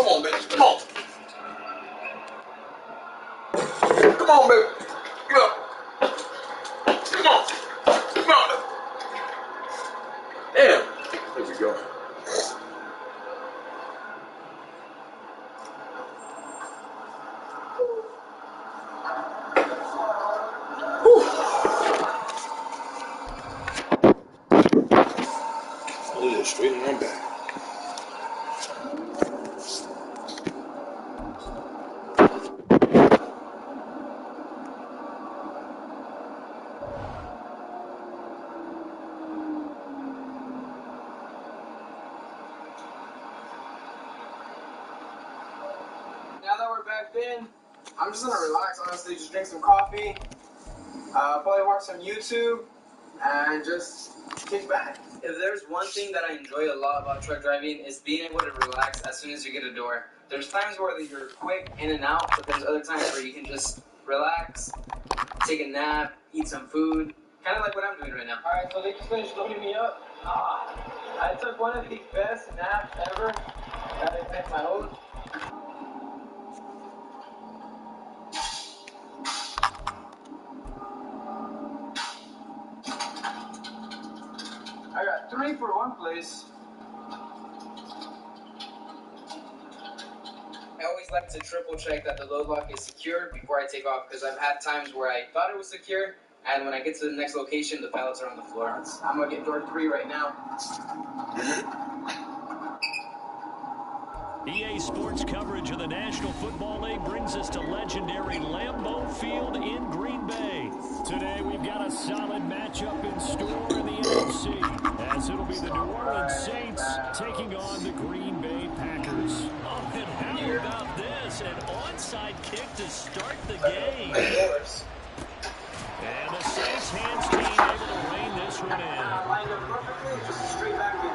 on, baby. Come on. Come on, baby. Get up. Come on. Come on. Damn. There we go. Look at straight in my back. Now that we're back in, I'm just gonna relax, honestly, just drink some coffee, probably watch some YouTube, and just kick back. If there's one thing that I enjoy a lot about truck driving, is being able to relax as soon as you get a door. There's times where you're quick in and out, but there's other times where you can just relax, take a nap, eat some food, kind of like what I'm doing right now. Alright, so they just finished loading me up. I took one of the best naps ever that I met my hose. I got 3 for one place. I always like to triple check that the load lock is secure before I take off, because I've had times where I thought it was secure, and when I get to the next location, the pallets are on the floor. I'm gonna get door 3 right now. EA Sports coverage of the National Football League brings us to legendary Lambeau Field in Green Bay. Today we've got a solid matchup in store in the NFC, as it'll be the New Orleans Saints taking on the Green Bay Packers. Oh, and how about this? An onside kick to start the game. And the Saints hands team able to rein this one in. Lined up perfectly, just straight back in.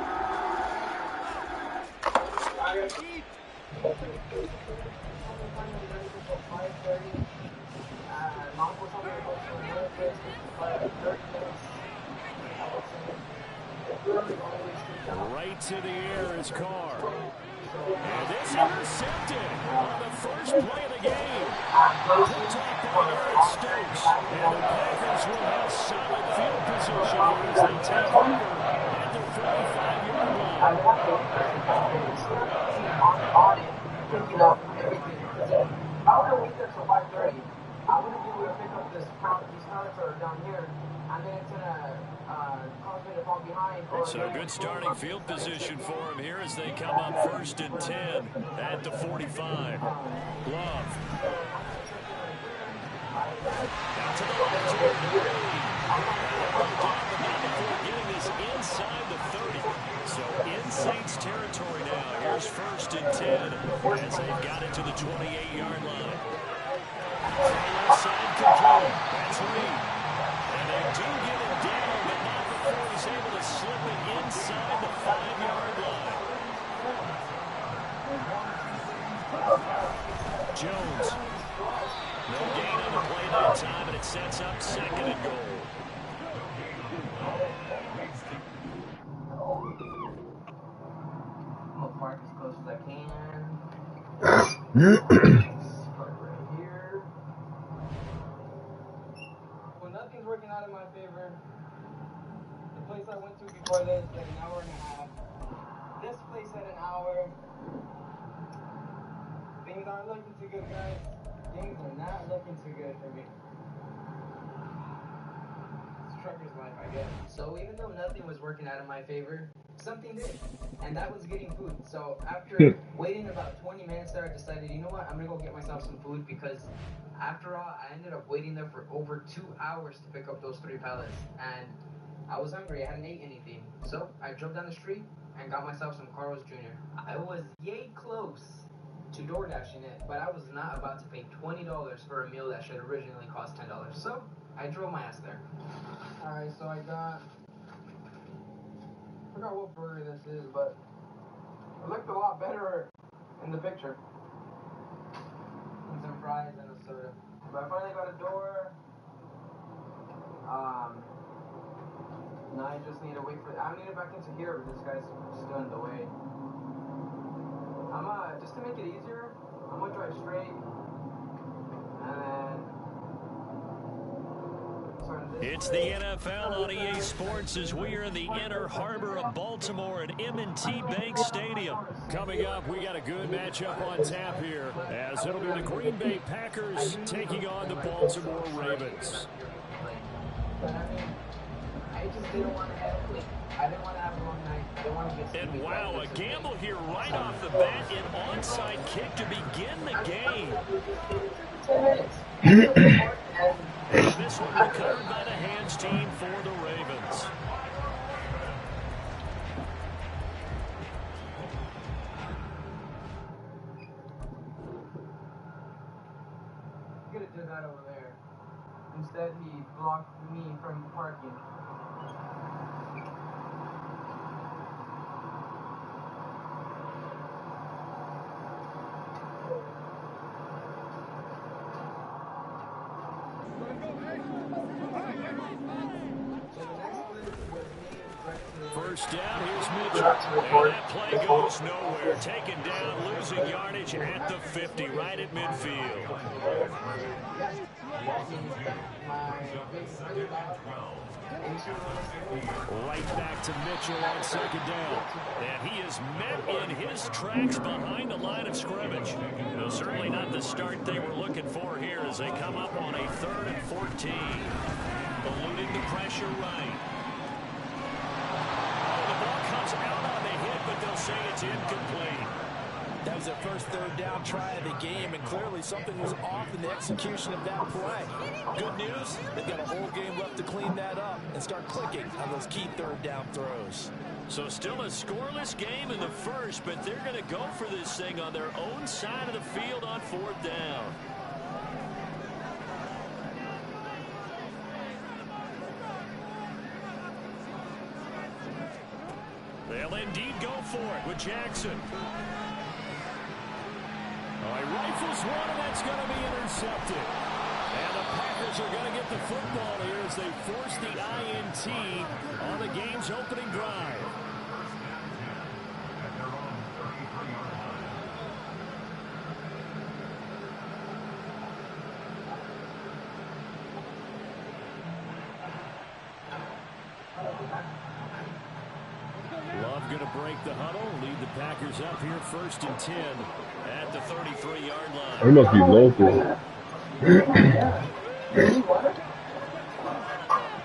Right to the air is Carr. And this intercepted on the first play of the game. Picked off by Eric Stokes. And the Packers will have solid field position as they take over at their 45-yard line. Picking up everything. I would have waited until 5:30. I wouldn't be able to pick up these pallets are down here, and then it's gonna cause me to fall behind. So good starting field position for him here as they come up 1st and 10 at the 45. Love. Out to the right to the green. Getting this inside the 30. So in Saints territory now. Here's 1st and 10 as they've got it to the 28-yard line. Left side control. That's Reed. And they do get it down, but not before he's able to slip it inside the 5-yard line. Jones. No gain on the play that time, and it sets up 2nd and goal. I'm gonna park as close as I can. Park right here. Well, nothing's working out in my favor. The place I went to before this like an hour and a half. This place at an hour. Things aren't looking too good, guys. Things are not looking too good for me. It's trucker's life, I guess. So even though nothing was working out in my favor, something did, and that was getting food. So after waiting about 20 minutes there, I decided, you know what, I'm gonna go get myself some food, because after all, I ended up waiting there for over 2 hours to pick up those 3 pallets, and I was hungry. I hadn't ate anything, so I drove down the street and got myself some Carl's Jr. I was yay close to door dashing it, but I was not about to pay $20 for a meal that should originally cost $10. So I drove my ass there. All right, so I forgot what burger this is, but it looked a lot better in the picture. And some fries and a soda. But I finally got a door. Now I just need to wait for. I need to back into here, but this guy's still in the way. I'm just just to make it easier, I'm going to drive straight. And then... It's the NFL on EA Sports as we are in the inner harbor of Baltimore at M&T Bank Stadium. Coming up, we got a good matchup on tap here as it'll be the Green Bay Packers taking on the Baltimore Ravens. But I mean, I just didn't want to have I didn't want to have a long night. I didn't want to get And wow, a gamble here right off the bat, an onside kick to begin the game. 10 minutes. This one recovered by the hands team for the Ravens. He could have done that over there. Instead, he blocked me from parking. First down, here's Mitchell. And that play goes nowhere. Taken down, losing yardage at the 50, right at midfield. Right back to Mitchell on second down. And he is met in his tracks behind the line of scrimmage. No, certainly not the start they were looking for here as they come up on a 3rd and 14. Eluding the pressure right. Out on the hit, but they'll say it's incomplete. That was their first 3rd down try of the game, and clearly something was off in the execution of that play. Good news, they've got a whole game left to clean that up and start clicking on those key 3rd down throws. So still a scoreless game in the first, but they're going to go for this thing on their own side of the field on 4th down. They'll indeed go for it with Jackson. Oh, he rifles one, and that's going to be intercepted. And the Packers are going to get the football here as they force the INT on the game's opening drive. Love going to break the huddle, lead the Packers up here 1st and 10 at the 33-yard line. He must be local.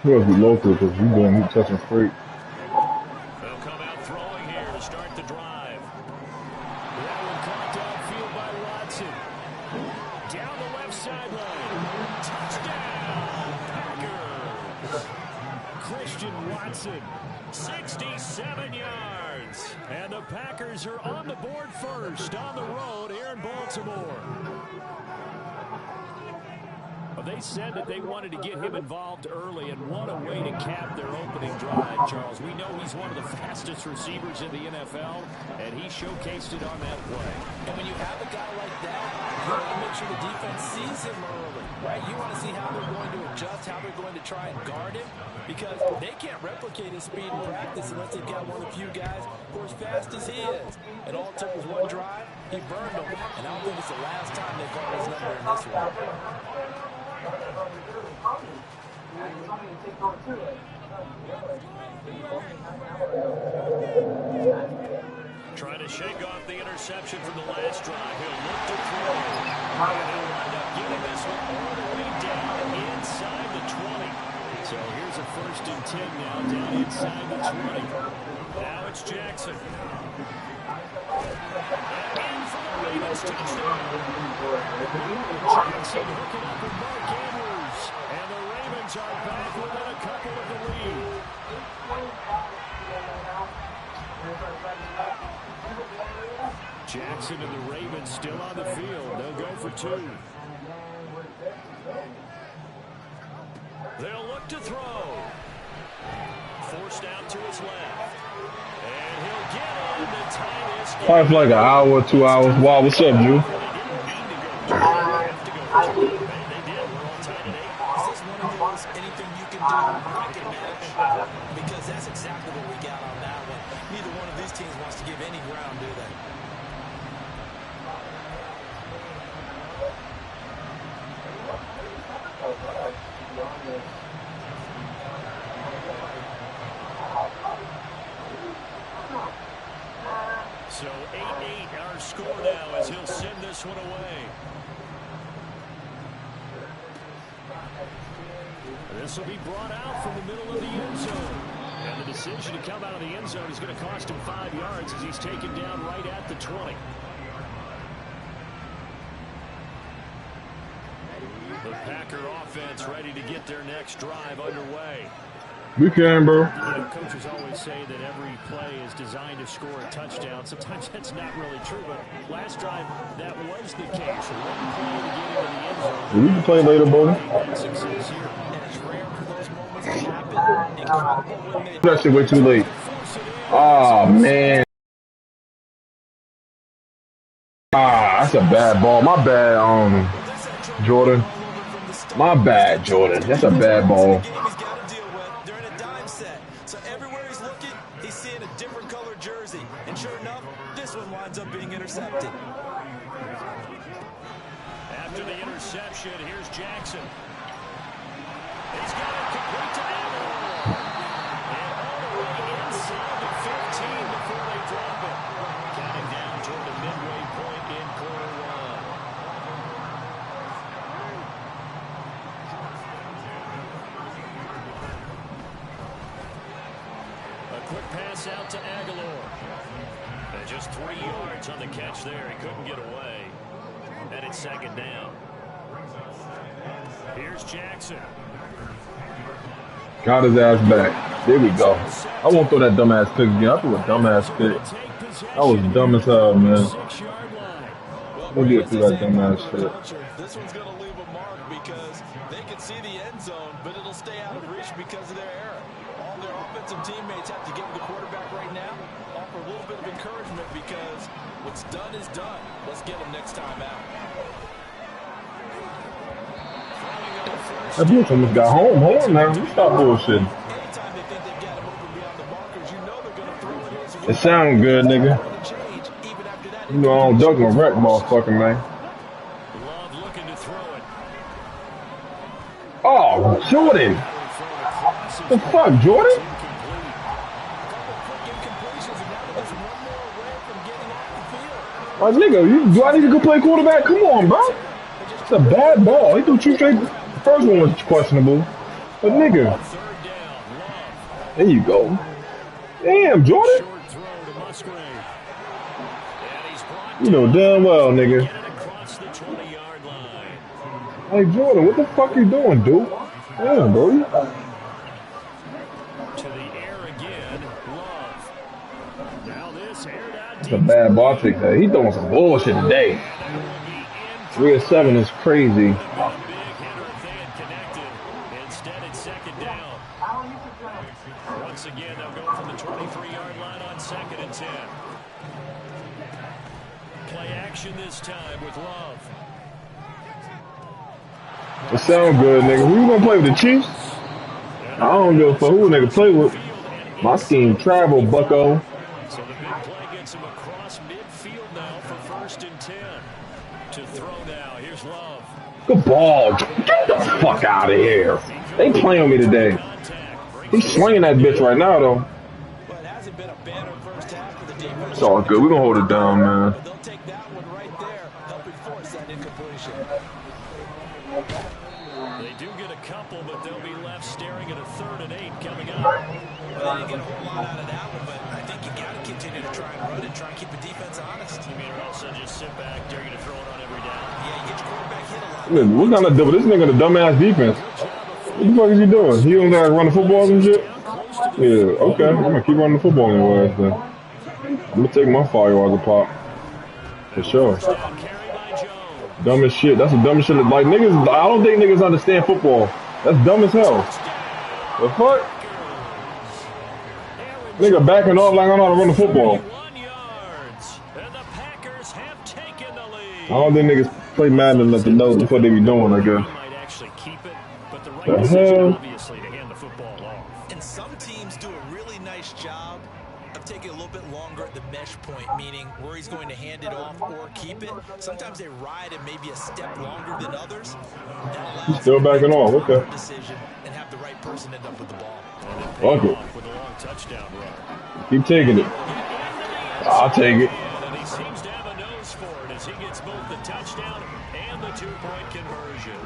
He must be local because he's doing touching straight. They'll come out throwing here to start the drive. That one caught downfield by Watson. Down the left sideline. Touchdown, Packers. Christian Watson. 67 yards. And the Packers are on the board first on the road here in Baltimore. Well, they said that they wanted to get him involved early, and what a way to cap their opening drive, Charles. We know he's one of the fastest receivers in the NFL, and he showcased it on that play. And when you have a guy like that, you want to make sure the defense sees him early, right? You want to see how they're going to adjust, how they're going to try and guard him, because they can't replicate his speed in practice unless they've got one of the few guys who are as fast as he is. And all it took was one drive, he burned them, and I don't think it's the last time they call his number in this one. Trying to shake off the interception from the last drive. He'll look to throw. And he'll wind up getting this one all the way down inside the 20. So here's a 1st and 10 now down inside the 20. Now it's Jackson. And in for the Ravens touchdown. Jackson hooking up with Mark Andrews. And the Ravens are back within a couple of the lead. Jackson and the Ravens still on the field. They'll go for 2. They'll look to throw. Forced out to his left. And he'll get in the tightest. Probably for like an hour, 2 hours. Wow, what's up, Drew? Is this one of those anything you can do, I can manage? Because that's exactly what we got on that one. Neither one of these teams wants to give any ground, do they? So 8-8 our score now as he'll send this one away. This will be brought out from the middle of the end zone. And the decision to come out of the end zone is going to cost him 5 yards as he's taken down right at the 20. The Packer offense ready to get their next drive underway. We can, bro. You know, coaches always say that every play is designed to score a touchdown. Sometimes that's not really true, but last drive, that was the case. One play to get into the end zone. We can play later, bro. Success here. And it's rare for those moments to happen. Incredible when they That shit way too late. Oh, man. Ah, that's a bad ball. My bad, Jordan. My bad, Jordan. That's a bad ball. He's seeing a different color jersey, and sure enough, this one winds up being intercepted. After the interception, here's Jackson. He's got it complete to Aguilar. And all the way inside the 15 before they drop it. Counting down toward the midway point in quarter one. A quick pass out to Aguilar. And just 3 yards on the catch there. He couldn't get away. And it's second down. Here's Jackson. Got his ass back. There we go. I won't throw that dumbass pick again. I threw a dumbass pick. That was dumb as hell, man. We'll get through that dumbass shit. This one's going to leave a mark because they can see the end zone, but it'll stay out of reach because of their error. All their offensive teammates have to give the quarterback right now, offer a little bit of encouragement because what's done is done. Let's get them next time out. That bitch almost got home. Hold on now. You stop bullshitting. Anytime they think they've got him open beyond the markers, you know they're going to throw it his way. It sound good, nigga. Even after that, You know I don't duck my wreck, motherfucker, man. Love looking to throw it. Oh, Jordan. The fuck, Jordan? Like, nigga, do I need to go play quarterback? Come on, bro. It's a bad ball. He threw two straight. The first one was questionable. But, nigga. There you go. Damn, Jordan. You know damn well, nigga. Hey, Jordan, what the fuck you doing, dude? Damn, bro. That's a bad ball trick there. He throwing some bullshit today. 3 of 7 is crazy. Instead, it's second down. Once again, they'll go from the 23-yard line on 2nd and 10. Play action this time with Love. It sound good, nigga. Who you gonna play with, the Chiefs? I don't give a fuck who a nigga play with. My scheme travel, bucko. So the big play gets him across midfield now for 1st and 10. To throw now, here's Love. Good ball. Get the fuck out of here. They playing with me today. He's swinging that bitch right now, though. Well, it hasn't been a banner first half for the defense. It's all good. We're gonna hold it down, man. They'll take that one right there, helping force that incompletion. They do get a couple, but they'll be left staring at a 3rd and 8 coming up. Well, they didn't get a whole lot out of that one, but I think you got to continue to try and run and try and keep the defense honest. You mean, or else they'll just sit back, dare you to throw it on every down? Yeah, you get your quarterback hit a lot. Listen, what kind of double? This nigga the dumbass defense. What the fuck is he doing? He don't know how to run the football and shit? Yeah, okay. I'm gonna keep running the football anyway, then. I'm gonna take my firewalls apart. For sure. Dumb as shit. That's the dumbest shit. Like, niggas, I don't think niggas understand football. That's dumb as hell. The fuck? Nigga backing off like I know how to run the football. I don't think niggas play Madden enough to know what they be doing, I guess. The hell? And some teams do a really nice job of taking a little bit longer at the mesh point, meaning where he's going to hand it off or keep it. Sometimes they ride it maybe a step longer than others. He's still backing off. Okay. Decision and have the right person end up with the ball. Fuck it. Keep taking it. I'll take it. touchdown and the 2-point conversion.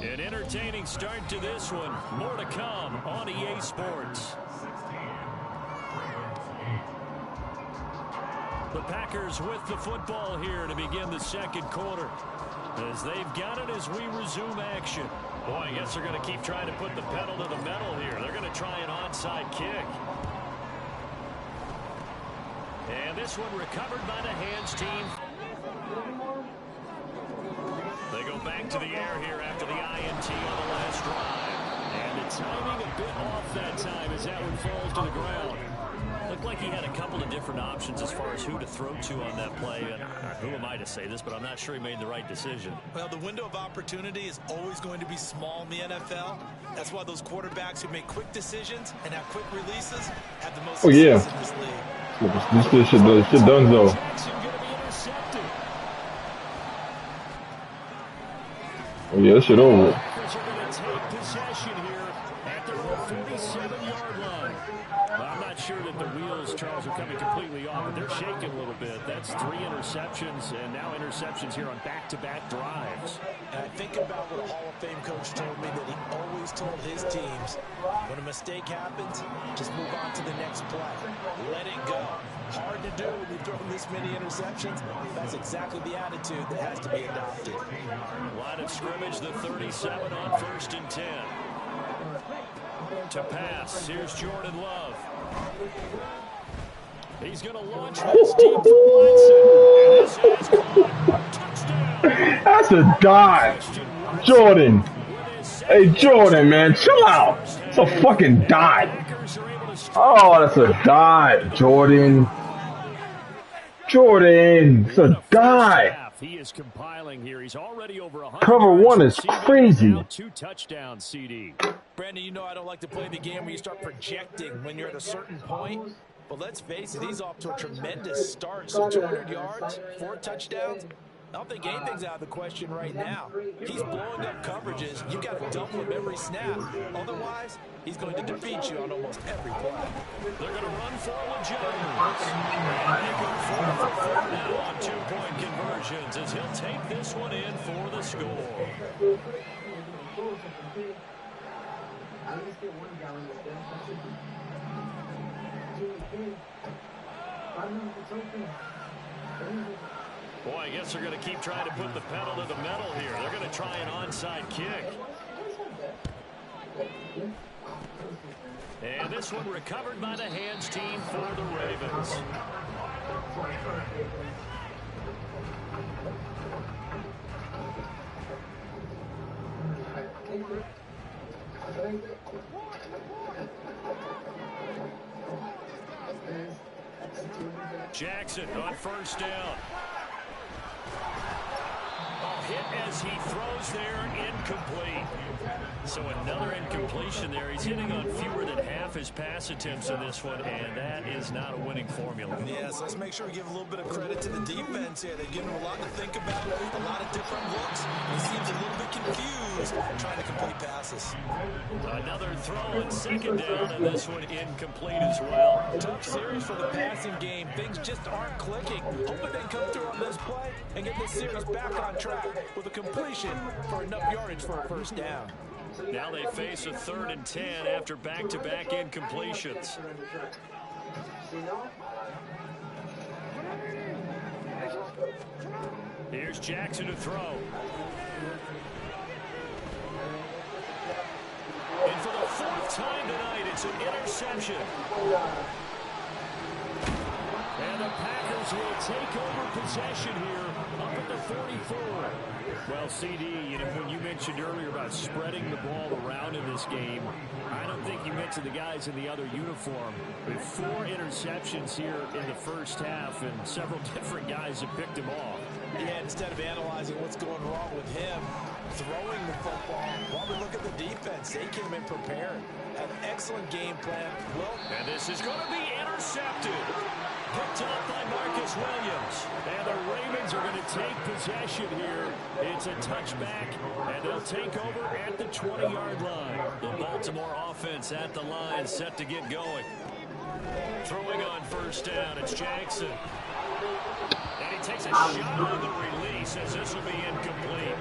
An entertaining start to this one. More to come on EA Sports. The Packers with the football here to begin the second quarter. As they've got it as we resume action. Boy, I guess they're going to keep trying to put the pedal to the metal here. They're going to try an onside kick. And this one recovered by the hands team. They go back to the air here after the INT on the last drive. And the timing a bit off that time as that one falls to the ground. Looked like he had a couple of different options as far as who to throw to on that play. And who am I to say this, but I'm not sure he made the right decision. Well, the window of opportunity is always going to be small in the NFL. That's why those quarterbacks who make quick decisions and have quick releases have the most success in this league. This shit done though. Oh yeah, this shit over. Packers are going to take possession here at their 47-yard line. I'm not sure that the wheels, Charles, are coming completely off, but they're shaking a little bit. That's 3 interceptions, and now interceptions here on back-to-back drives. And I think about what a Hall of Fame coach told me, that he always told his teams, when a mistake happens, just move on to the next play. Let it go. Hard to do when you throw this many interceptions. That's exactly the attitude that has to be adopted. Line of scrimmage, the 37 on 1st and 10. To pass, here's Jordan Love. He's going to launch this deep for Watson. And this is caught. Touchdown. That's a dive. Jordan. Hey, Jordan, man, chill out. It's a fucking dive. Oh, that's a dive, Jordan. Jordan, it's a dive. He is compiling here. He's already over 100. Cover one is crazy. 2 touchdowns, CD. Brandon, you know I don't like to play the game where you start projecting when you're at a certain point. But let's face it, he's off to a tremendous start. So 200 yards, 4 touchdowns. I don't think anything's out of the question right now. He's blowing up coverages. You've got to double him every snap. Otherwise, he's going to defeat you on almost every play. They're going to run forward Jones. And they go 4 now on 2-point conversions as he'll take this one in for the score. Boy, I guess they're going to keep trying to put the pedal to the metal here. They're going to try an onside kick. And this one recovered by the hands team for the Ravens. Jackson on 1st down. Hit as he throws there, incomplete. So another incompletion there. He's hitting on fewer than half his pass attempts in this one, and that is not a winning formula. Yes, let's make sure we give a little bit of credit to the defense here. They've given him a lot to think about, a lot of different looks. He seems a little bit confused trying to complete passes. Another throw on 2nd down, and this one incomplete as well. Tough series for the passing game. Things just aren't clicking. Hoping they come through on this play and get this series back on track with a completion for enough yardage for a 1st down. Now they face a 3rd and 10 after back-to-back incompletions. Here's Jackson to throw. And for the 4th time tonight, it's an interception. And the Packers will take over possession here up at the 44. Well, CD, when you mentioned earlier about spreading the ball around in this game, I don't think you mentioned the guys in the other uniform. With 4 interceptions here in the 1st half, and several different guys have picked him off. Yeah, instead of analyzing what's going wrong with him, throwing the football, while we look at the defense, they came in prepared. An excellent game plan. And this is going to be intercepted. Picked up by Marcus Williams. And the Ravens are going to take possession here. It's a touchback, and they'll take over at the 20-yard line. The Baltimore offense at the line, set to get going. Throwing on first down, it's Jackson. And he takes a shot on the release as this will be incomplete.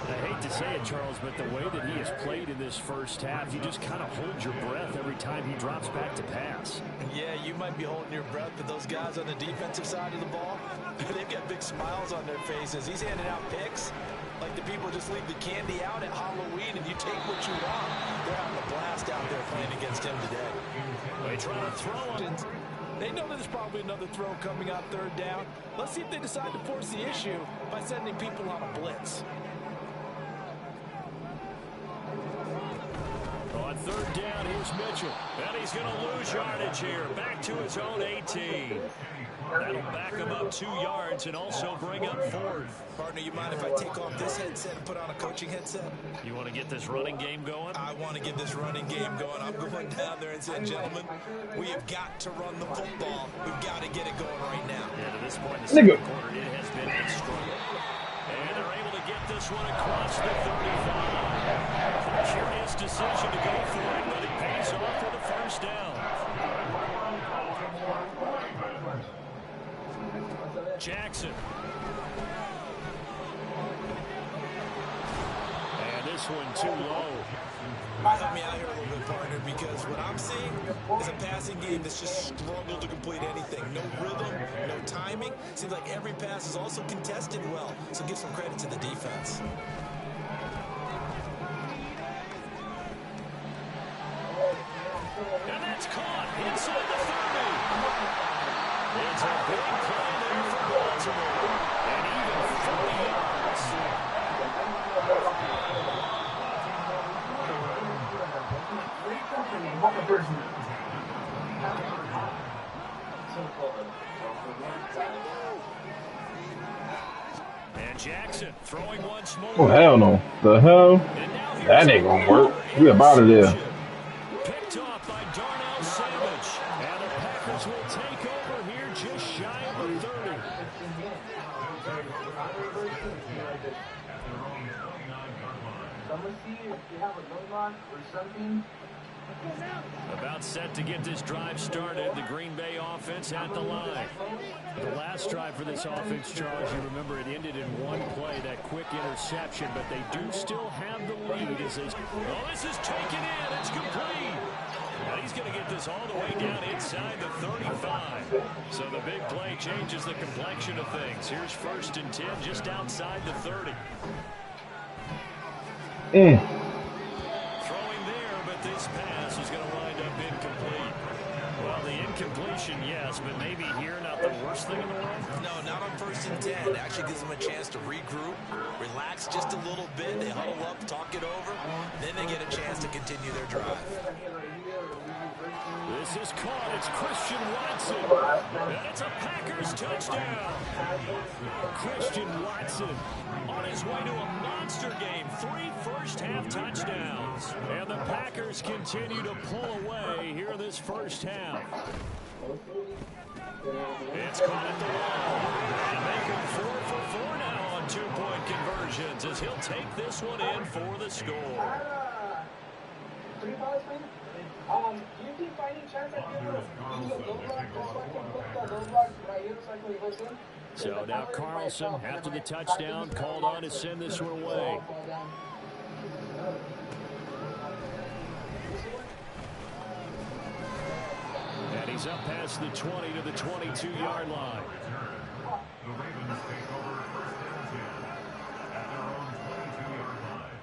I hate to say it, Charles, but the way that he has played in this first half, you just kind of hold your breath every time he drops back to pass. Yeah, you might be holding your breath, but those guys on the defensive side of the ball, they've got big smiles on their faces. He's handing out picks like the people just leave the candy out at Halloween and you take what you want. They're having a blast out there playing against him today. They try to throw him. They know there's probably another throw coming out third down. Let's see if they decide to force the issue by sending people on a blitz. On third down, here's Mitchell. And he's going to lose yardage here. Back to his own 18. That'll back him up 2 yards and also bring up fourth. Partner, you mind if I take off this headset and put on a coaching headset? You want to get this running game going? I want to get this running game going. I'm going down there and saying, gentlemen, we have got to run the football. We've got to get it going right now. Yeah, to this point in the second quarter, it has been a struggle. And they're able to get this one across the 35. Pressure his decision to go for it, but it pays off for the first down. Jackson. And this one too low. Help me out here a little bit, partner, because what I'm seeing is a passing game that's just struggled to complete anything. No rhythm, no timing. Seems like every pass is also contested well, so give some credit to the defense. And that's caught inside the 30. It's a big play there for Baltimore. And even 40 yards. And Jackson throwing once more. Oh, hell no. The hell? That ain't gonna work. We about it there. Picked off by Darnell Savage. And the Packers will take over here just shy of the 30. About set to get this drive started. The Green Bay offense at the line. The last drive for this offense, Charles, you remember it ended in one play, that quick interception, but they do still have the lead as they... Oh, this is taken in. It's complete. And he's going to get this all the way down inside the 35. So the big play changes the complexion of things. Here's 1st and 10 just outside the 30. Throwing there, but this pass is going to wind up incomplete. Well, the incompletion, yes, but maybe here not the worst thing in the world? No, not on 1st and 10. It actually gives them a chance to regroup, relax just a little bit. They huddle up, talk it over. Then they get a chance to continue their drive. This is caught. It's Christian Watson. And it's a Packers touchdown. Christian Watson on his way to a monster game. 3 first-half touchdowns. And the Packers continue to pull away here in this first half. It's caught at the wall. And making 4 for 4 now on 2-point conversions as he'll take this one in for the score. Do you think by any chance I can use a low block just so I can put the low block right here so I can reverse in? So now Carlson, after the touchdown, called on to send this one away. And he's up past the 20 to the 22-yard line. The Ravens take over 1st and 10 at their own 22-yard line.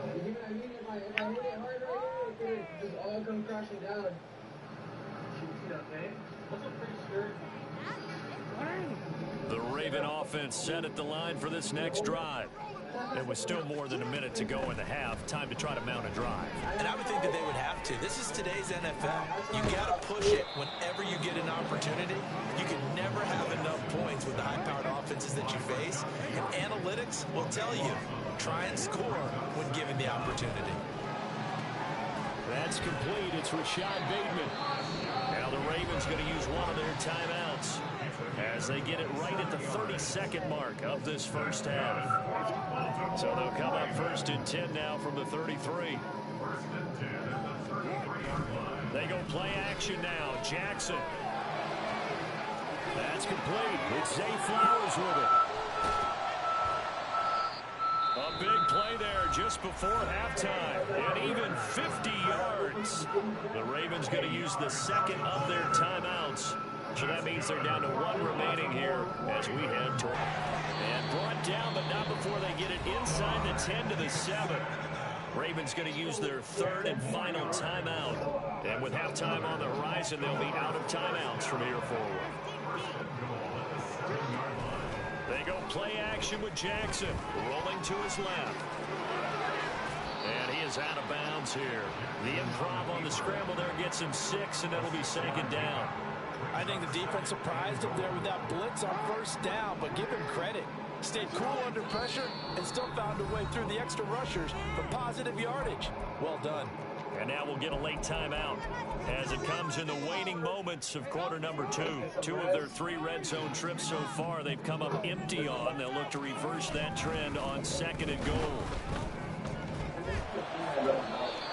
I mean, if I hit it hard right here, it could just all come crashing down. The Raven offense set at the line for this next drive. There was still more than a minute to go in the half. Time to try to mount a drive. And I would think that they would have to. This is today's NFL. You got to push it whenever you get an opportunity. You can never have enough points with the high-powered offenses that you face. And analytics will tell you, try and score when given the opportunity. That's complete. It's Rashad Bateman. Now the Ravens going to use one of their timeouts as they get it right at the 32nd mark of this first half. So they'll come up 1st and 10 now from the 33. 1st and 10 at the 33. They go play action now. Jackson. That's complete. It's Zay Flowers with it. A big play there just before halftime. And even 50 yards. The Ravens going to use the second of their timeouts. So that means they're down to one remaining here as we head toward. And brought down, but not before they get it inside the 10 to the 7. Ravens going to use their third and final timeout. And with halftime on the horizon, they'll be out of timeouts from here forward. They go play action with Jackson, rolling to his left. And he is out of bounds here. The improv on the scramble there gets him 6, and it'll be second down. I think the defense surprised him there with that blitz on first down, but give him credit. Stayed cool under pressure and still found a way through the extra rushers for positive yardage. Well done. And now we'll get a late timeout as it comes in the waning moments of quarter number 2. 2 of their 3 red zone trips so far they've come up empty on. They'll look to reverse that trend on second and goal.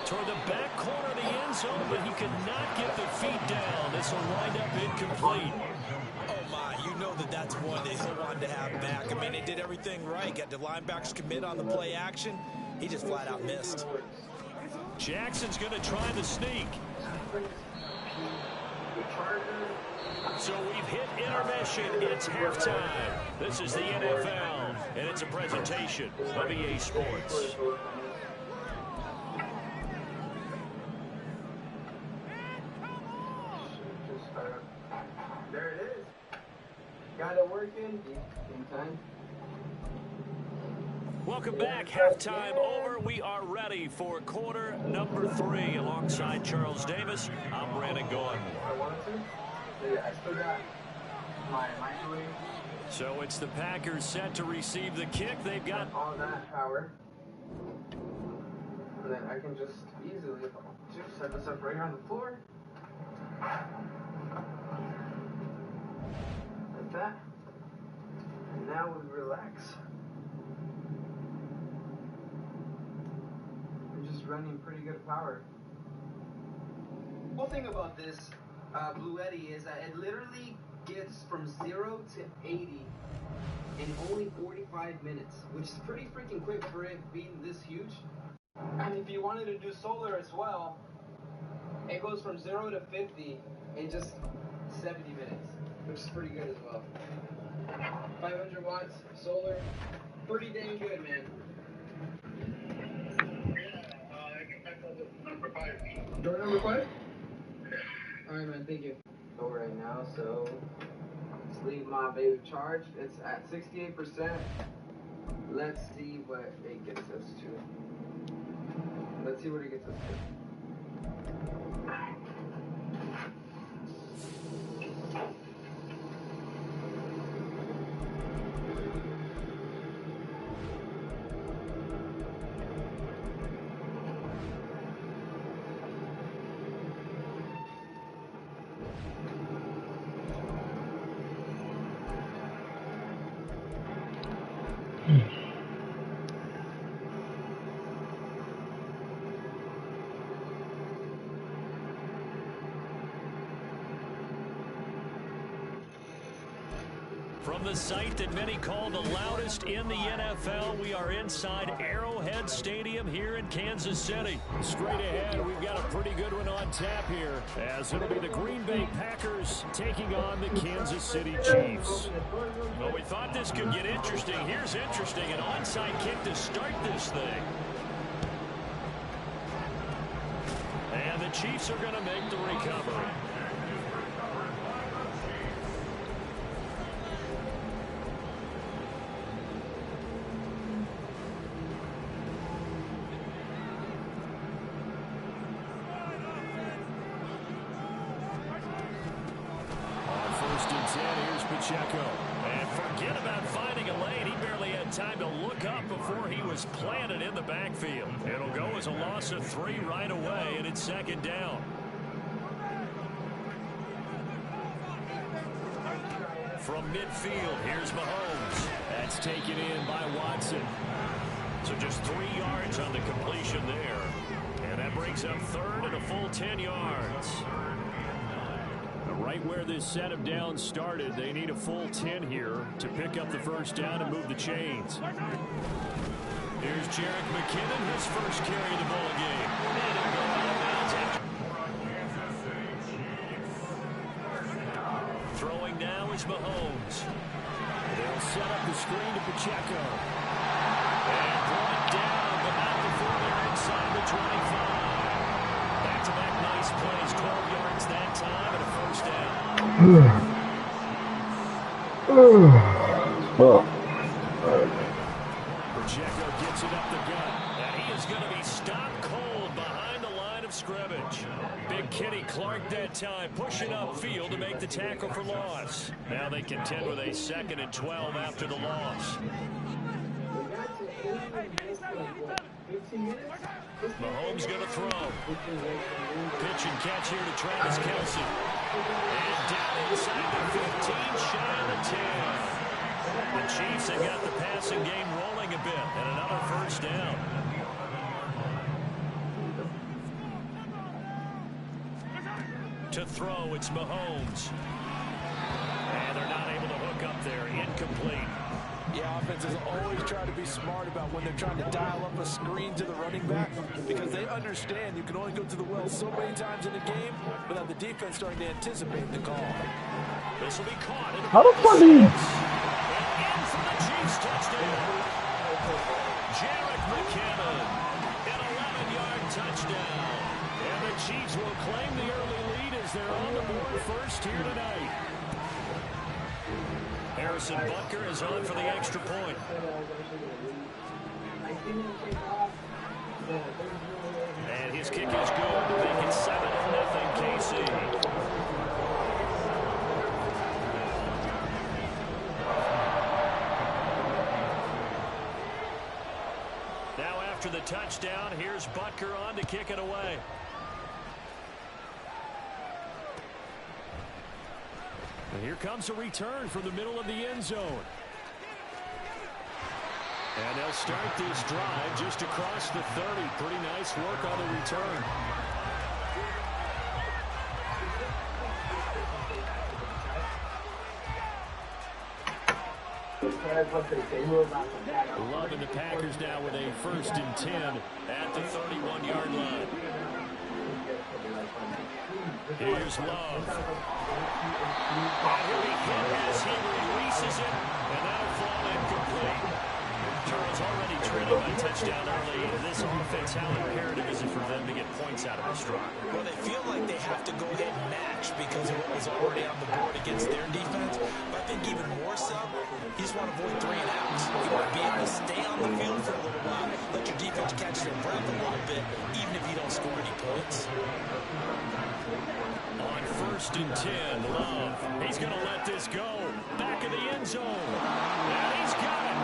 Toward the back corner of the end zone, but he could not get the feet down. This will wind up incomplete. Oh, my. You know that's one they still wanted to have back. I mean, they did everything right. Got the linebackers commit on the play action. He just flat out missed. Jackson's going to try the sneak. So we've hit intermission. It's halftime. This is the NFL, and it's a presentation of EA Sports. There it is. Got it working. Same time. Welcome back. Halftime over. We are ready for quarter number 3. Alongside Charles Davis, I'm Brandon Goen. I wanted to. I still got my microwave. So it's the Packers set to receive the kick. They've got all that power. And then I can just easily just set this up right here on the floor. Like that. And now we relax. Just running pretty good power. Cool thing about this Blue Eddy is that it literally gets from 0 to 80 in only 45 minutes, which is pretty freaking quick for it being this huge. And if you wanted to do solar as well, it goes from 0 to 50 in just 70 minutes, which is pretty good as well. 500 watts solar, pretty dang good, man. Door number 5? Alright, man, thank you. Go right now, so let's leave my baby charged. It's at 68%. Let's see what it gets us to. Let's see what it gets us to. From the site that many call the loudest in the NFL, we are inside Arrowhead Stadium here in Kansas City. Straight ahead, we've got a pretty good one on tap here, as it'll be the Green Bay Packers taking on the Kansas City Chiefs. Well, we thought this could get interesting. Here's interesting, an onside kick to start this thing. And the Chiefs are going to make the recovery. And forget about finding a lane. He barely had time to look up before he was planted in the backfield. It'll go as a loss of 3 right away, and it's second down. From midfield, here's Mahomes. That's taken in by Watson. So just 3 yards on the completion there. And that brings brings up third and a full 10 yards. Right where this set of downs started, they need a full 10 here to pick up the first down and move the chains. Here's Jerick McKinnon, his first carry of the ball game. And he'll go out of bounds after. Throwing now is Mahomes. They'll set up the screen to Pacheco. And brought down, but not before they're inside the 25. Back-to-back nice plays, 12 yards that time, and a first down. Well. Pacheco gets it up the gut, and he is going to be stopped cold behind the line of scrimmage. Big Kenny Clark that time, pushing upfield to make the tackle for loss. Now they contend with a 2nd and 12 after the loss. Mahomes going to throw. Pitch and catch here to Travis Kelce. And down inside the 15, shy of the 10. The Chiefs have got the passing game rolling a bit, and another first down. To throw, it's Mahomes. And they're not able to hook up there. Incomplete. Yeah, offenses always try to be smart about when they're trying to dial up a screen to the running back because they understand you can only go to the well so many times in a game without the defense starting to anticipate the call. This will be caught. How the fuck do you... And in for the Chiefs touchdown. Jerick McKinnon, an 11-yard touchdown. And the Chiefs will claim the early lead as they're on the board first here tonight. Harrison Butker is on for the extra point. And his kick is good to make it 7-0 KC. Now after the touchdown, here's Butker on to kick it away. And here comes a return from the middle of the end zone. And they'll start this drive just across the 30. Pretty nice work on the return. Loving the Packers now with a 1st and 10 at the 31-yard line. Here's Love. And he'll be hit as he releases it, and that'll fall incomplete. Charles already trailing by touchdown early in this offense. How imperative is it for them to get points out of this drive? Well, they feel like they have to go ahead and match because of what was already on the board against their defense. But I think even more so, you just want to avoid 3 and outs. You want to be able to stay on the field for a little while, let your defense catch their breath a little bit, even if you don't score any points. On 1st and 10, Love. He's going to let this go. Back of the end zone. And he's got it.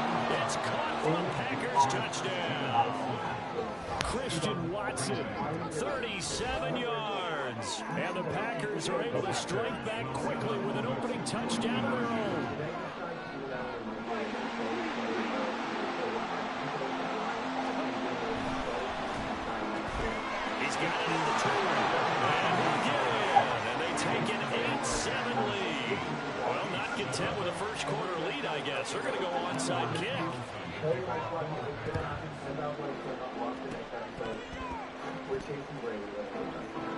It's caught for the Packers touchdown. Christian Watson, 37 yards. And the Packers are able to strike back quickly with an opening touchdown of their own. He's got it in the 2. And he'll get in. And they take an 8-7 lead. Well, not content with a first quarter lead, I guess. They're going to go onside kick.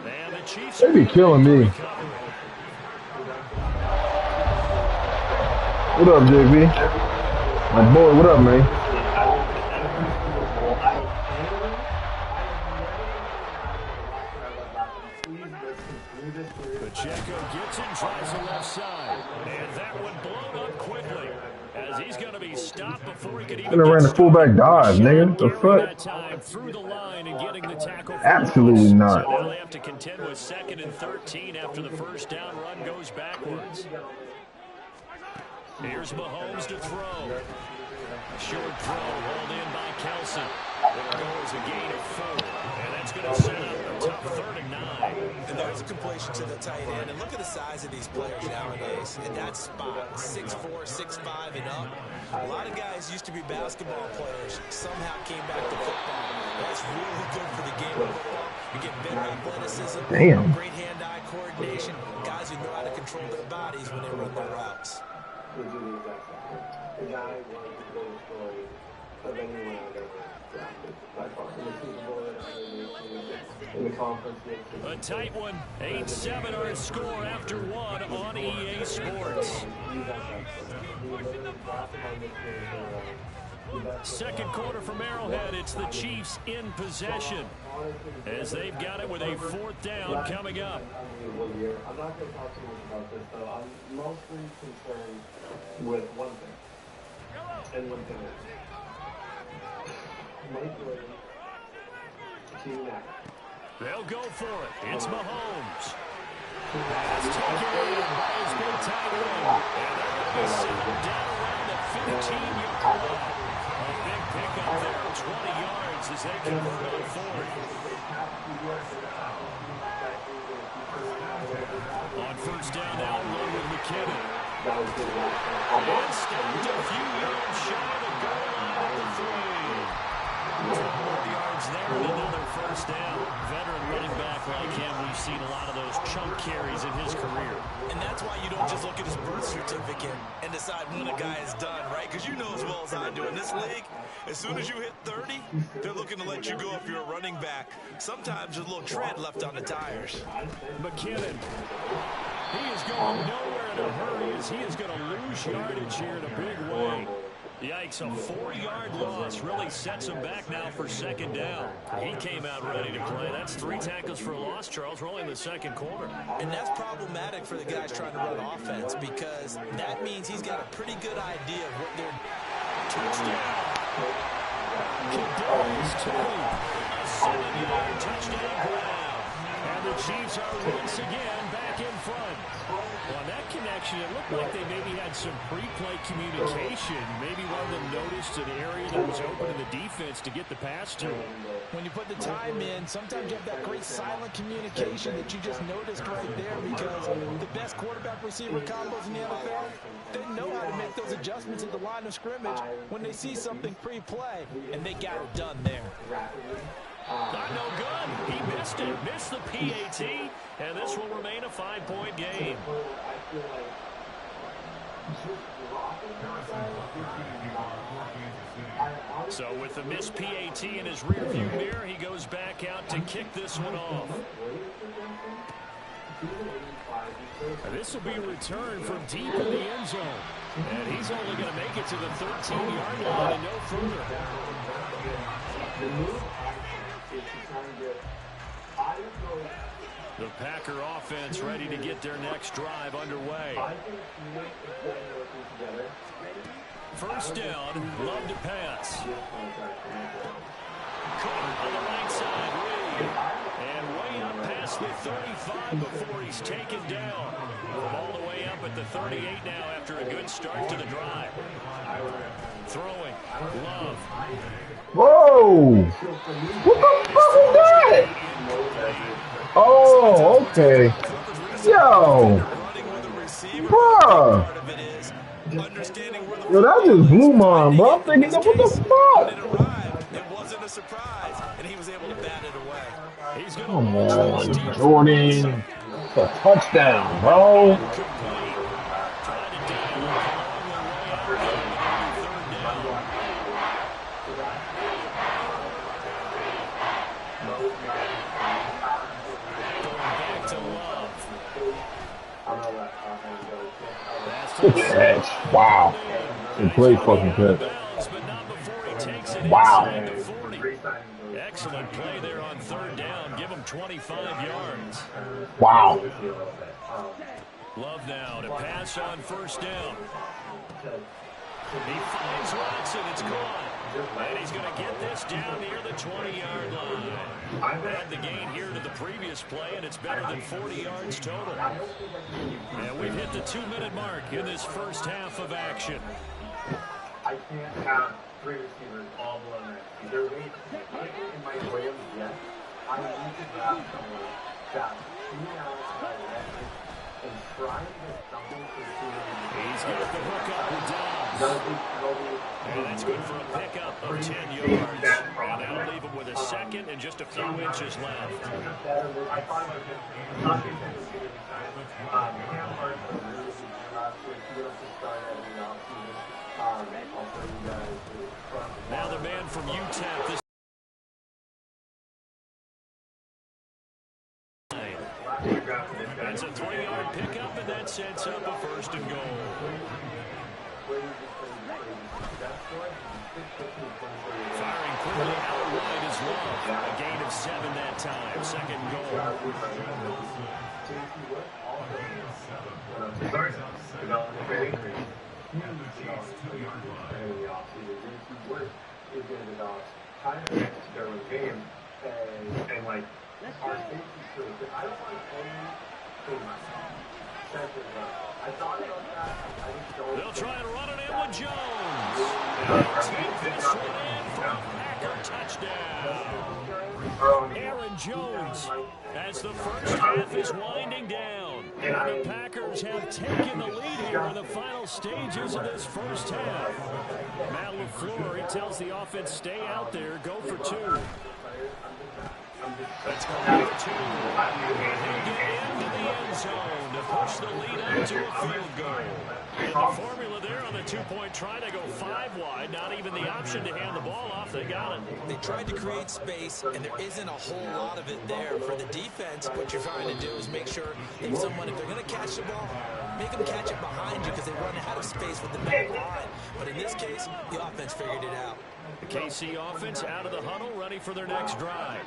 And the Chiefs They be killing me. What up, JB? My boy, what up, man? Pacheco gets in, tries the left side. And that one blown up quickly as he's going to be stopped before he could even Gonna ran the fullback dive, nigga. The fuck? time through the line and getting the tackle. Absolutely not. So now they have to contend with 2nd and 13 after the first down run goes backwards. Here's Mahomes to throw. Short throw rolled in by Kelce. It goes a gain of 4. And that's going to set up a tough 3rd and 9. And there's a completion to the tight end. And look at the size of these players nowadays. In that spot, 6'4", 6'5", and up. A lot of guys used to be basketball players, somehow came back to football. That's really good for the game of football. You're getting better athleticism, Damn. great hand-eye coordination, guys who know how to control their bodies when they run their routes. We do the exact same thing. The guy was the greatest story of anyone I've ever drafted. By far. In the Super Bowl, in the conference. A tight one. 8-7 our score after one on EA Sports. Second quarter from Arrowhead. It's the Chiefs in possession as they've got it with a 4th down coming up. I'm not going to talk too much about this, though. I'm mostly concerned with one thing. And one thing is Mike Williams, Team Mac. They'll go for it. It's Mahomes. Pass taken by his big tight end. And they're going to set him down around the 15-yard line. A big pickup there of 20 yards as they convert on 4th. On 1st down now, run with McKinnon. And stopped a few yards shy of the goal line at the 3. 12 yards there and another 1st down. Veteran running back like him, we've seen a lot of those chunk carries in his career. And that's why you don't just look at his birth certificate and decide when a guy is done, right? Because you know as well as I do, in this league, as soon as you hit 30, they're looking to let you go if you're a running back. Sometimes there's a little tread left on the tires. McKinnon. He is going nowhere in a hurry as he is going to lose yardage here in a big way. Yikes, a 4-yard loss really sets him back now for 2nd down. He came out ready to play. That's 3 tackles for a loss, Charles. We're only in the 2nd quarter. And that's problematic for the guys trying to run offense because that means he's got a pretty good idea of what they're... Touchdown! Kadarius Toney, a 7-yard touchdown grab. And the Chiefs are once again back in front. On that connection, it looked like they maybe had some pre-play communication. Maybe one of them noticed an area that was open in the defense to get the pass to him. When you put the time in, sometimes you have that great silent communication that you just noticed right there because the best quarterback-receiver combos in the NFL, they know how to make those adjustments at the line of scrimmage when they see something pre-play, and they got it done there. Not no good. He missed it. Missed the PAT. And this will remain a 5-point game. So with the missed PAT in his rearview mirror, he goes back out to kick this one off. This will be a return from deep in the end zone. And he's only going to make it to the 13-yard line and no further. The Packer offense ready to get their next drive underway. 1st down, Love to pass. Caught on the right side, Reed. And way up past the 35 before he's taken down. All the way up at the 38 now after a good start to the drive. Throwing, Love. Whoa! What the fuck was that? Oh, okay. Yo! Bruh! Yo, that just blew my mind, bro. I'm thinking, what the fuck? It wasn't a surprise, and he was able to bat it away. Come on, Jordan. It's a touchdown, bro. Good catch. Wow. A great fucking catch. Wow. Excellent play there on 3rd down. Give him 25 yards. Wow. Love now to pass on 1st down. He finds Watson. It's caught. And he's going to get this down near the 20-yard line. Add the gain here to the previous play, and it's better than 40 yards total. And we've hit the 2-minute mark in this first half of action. I can't have 3 receivers all blown out. They're waiting. In Mike Williams, yes. I need to grab someone that He's got the hook up with Dobbs. And that's good for a pickup of 10 yards. And that'll leave him with a second and just a few inches left. Now the man from UTEP. This That's a 3-yard pickup, and that sets up a 1st and goal. Firing quickly out wide is Love. A gain of 7 that time. 2nd goal. And like our safety crew, I don't want to play I thought about that. I just don't. They'll try and run it in with Jones. And take this one in for a Packer touchdown. Aaron Jones, as the first half is winding down. And the Packers have taken the lead here in the final stages of this first half. Matt LaFleur, he tells the offense, stay out there, go for 2. Let's go for 2. They get into the end zone to push the lead up to a field goal. And the formula there on the 2-point try to go 5 wide, not even the option to hand the ball off. They got it. They tried to create space, and there isn't a whole lot of it there. For the defense, what you're trying to do is make sure that someone, if they're going to catch the ball, make them catch it behind you because they run out of space with the back line. But in this case, the offense figured it out. The KC offense out of the huddle, ready for their next drive.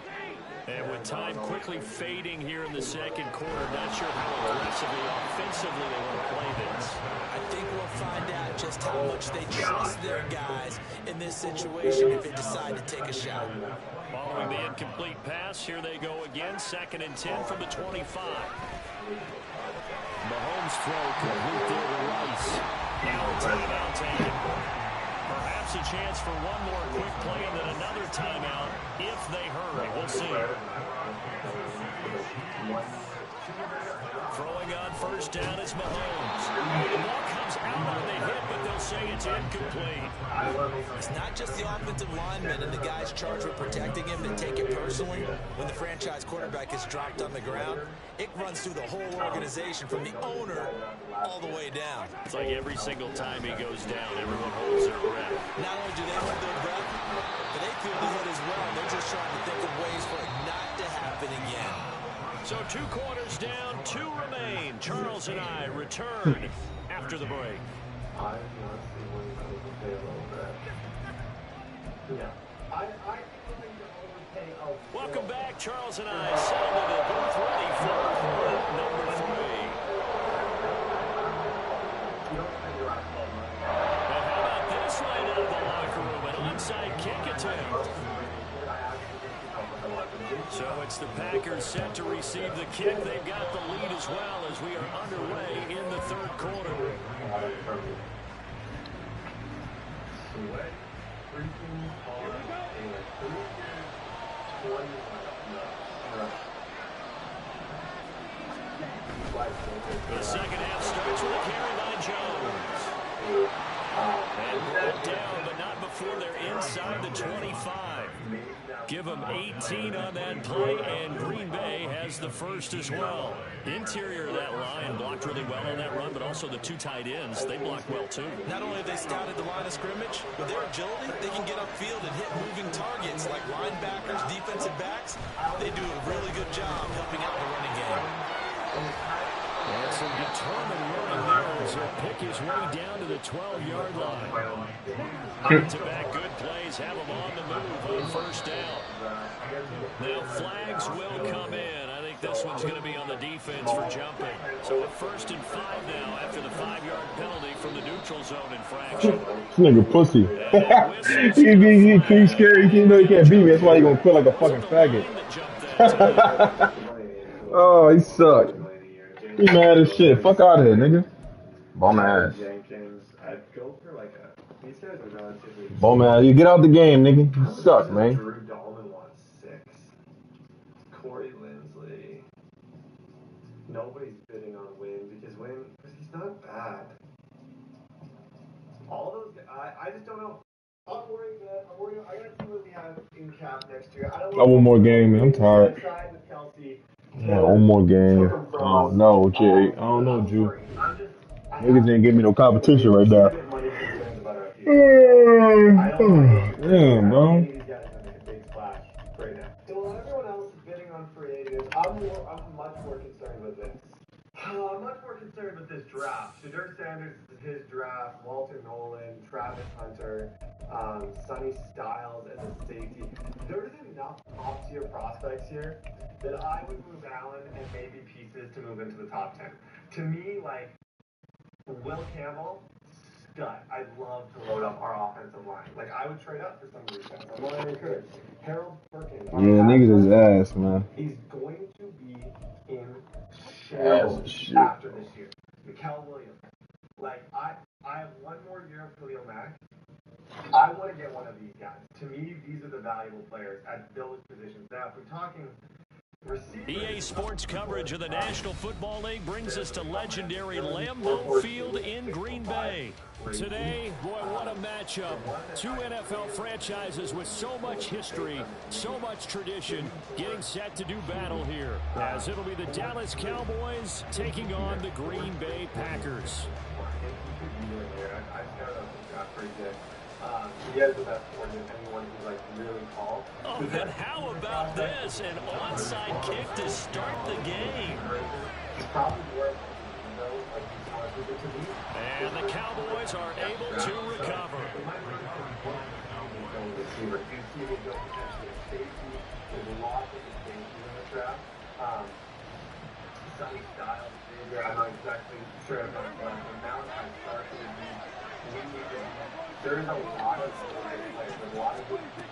And with time quickly fading here in the 2nd quarter, not sure how aggressively, offensively they want to play this. I think we'll find out just how much they trust their guys in this situation if they decide to take a shot. Following the incomplete pass, here they go again, 2nd and 10 from the 25. Mahomes' throw complete there to Rice. Now a timeout taken. Perhaps a chance for one more quick play and then another timeout if they hurry. We'll see. Throwing on 1st down is Mahomes. The ball comes out on the hit, but they'll say it's incomplete. It's not just the offensive linemen and the guys charged with protecting him that take it personally. When the franchise quarterback is dropped on the ground, it runs through the whole organization from the owner all the way down. It's like every single time he goes down, everyone holds their breath. Not only do they hold their breath, but they feel the hit as well. They're just trying to think of ways for it not to happen again. So 2 quarters down, 2 remain. Charles and I return after the break. Welcome back. Charles and I settled in the booth ready for quarter number 3. And how about this right out of the locker room? An onside kick attempt. So it's the Packers set to receive the kick. They've got the lead as well as we are underway in the 3rd quarter. The 2nd half starts with a carry by Jones. And brought down, but not before they're inside the 25. Give them 18 on that play, and Green Bay has the 1st as well. Interior of that line blocked really well on that run, but also the 2 tight ends, they blocked well too. Not only have they scouted the line of scrimmage, with their agility, they can get upfield and hit moving targets like linebackers, defensive backs. They do a really good job helping out the running game. And some determined running there as he'll pick his way down to the 12-yard line. Back-to-back good plays have him on the move on 1st down. Now flags will come in. I think this one's going to be on the defense for jumping. So a 1st and 5 now after the 5-yard penalty from the neutral zone infraction. This nigga pussy. He's scary. He know he can't beat me. That's why he gonna feel like a fucking faggot. Oh, he sucked. He mad as shit. Fuck out of here, nigga. Bum ass. Bum ass. You get out the game, nigga. You suck, man. Nobody's bidding on Wynn because he's not bad. All those guys, I just don't know. I'm worried. I gotta see what we have in cap next year. I one more game, man. I'm tired. Yeah, one more game. I don't know, Jay. I don't know, Drew. Niggas ain't give me no competition right now. Damn, bro. So while everyone else is bidding on free agents, I'm much more concerned with this. I'm much more concerned with this draft. Shadur Sanders is his draft, Walter Nolan, Travis Hunter, Sonny Styles, and the safety. There's enough top-tier prospects here that I would move Allen and maybe pieces to move into the top 10. To me, like, Will Campbell, stud. I'd love to load up our offensive line. Like, I would trade up for some of these guys. I'm not even encouraged. Harold Perkins. Yeah, niggas is ass, man. He's going to be in shambles after this year. Mikael Williams. Like, I have one more year of Khalil Mack. I want to get one of these guys. To me, these are the valuable players at those positions. Now, if we're talking EA Sports coverage of the National Football League brings us to legendary Lambeau Field in Green Bay. Today, boy, what a matchup. Two NFL franchises with so much history, so much tradition, getting set to do battle here, as it'll be the Dallas Cowboys taking on the Green Bay Packers. He has the best more than anyone who's like really tall. Oh, and how about this? An onside kick to start the game. And the Cowboys are able to recover. Sonny Styles, I'm not exactly sure about that. Now I'm starting there is a lot of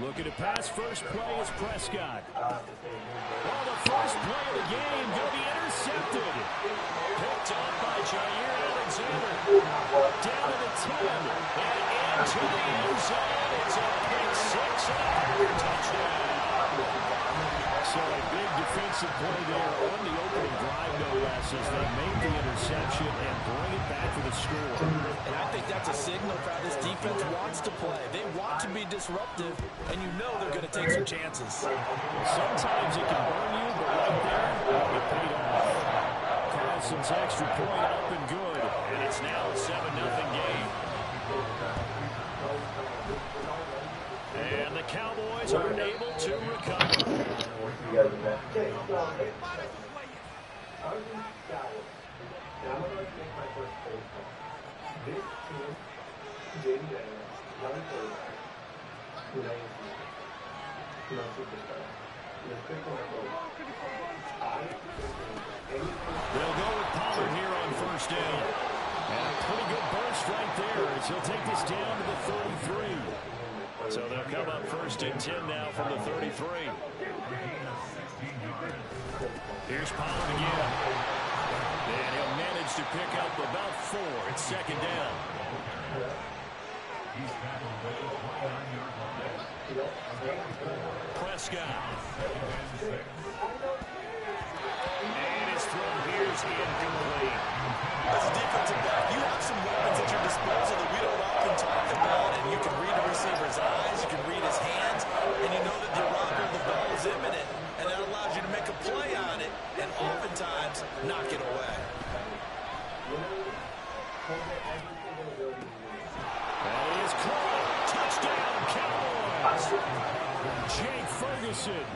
looking to pass first play is Prescott. Well, the first play of the game going to be intercepted. Picked up by Jair Alexander. Down to the 10 and into the end zone. It's a pick six and a touchdown. So a big defensive play there on the opening drive, no less, as they make the interception and bring it back for the score. And I think that's a signal for how this defense wants to play. They want to be disruptive, and you know they're going to take some chances. Sometimes it can burn you, but right there, it paid off. Carlson's extra point up and good, and it's now a 7-0 game. And the Cowboys are able to recover. They'll go with Pollard here on first down. And a pretty good burst right there as he'll take this down to the 33. So they'll come up first and 10 now from the 33. Here's Pollard again. And he'll manage to pick up about 4. It's second down. Prescott. And his throw here is incomplete. As a defensive back, you have some weapons at your disposal that we don't often talk about, and you can read a receiver's eyes, you can read his hands, and you know that the arrival of the ball is imminent, and that allows you to make a play on it, and oftentimes knock it away. That is caught. Touchdown, Cowboys. Jake Ferguson,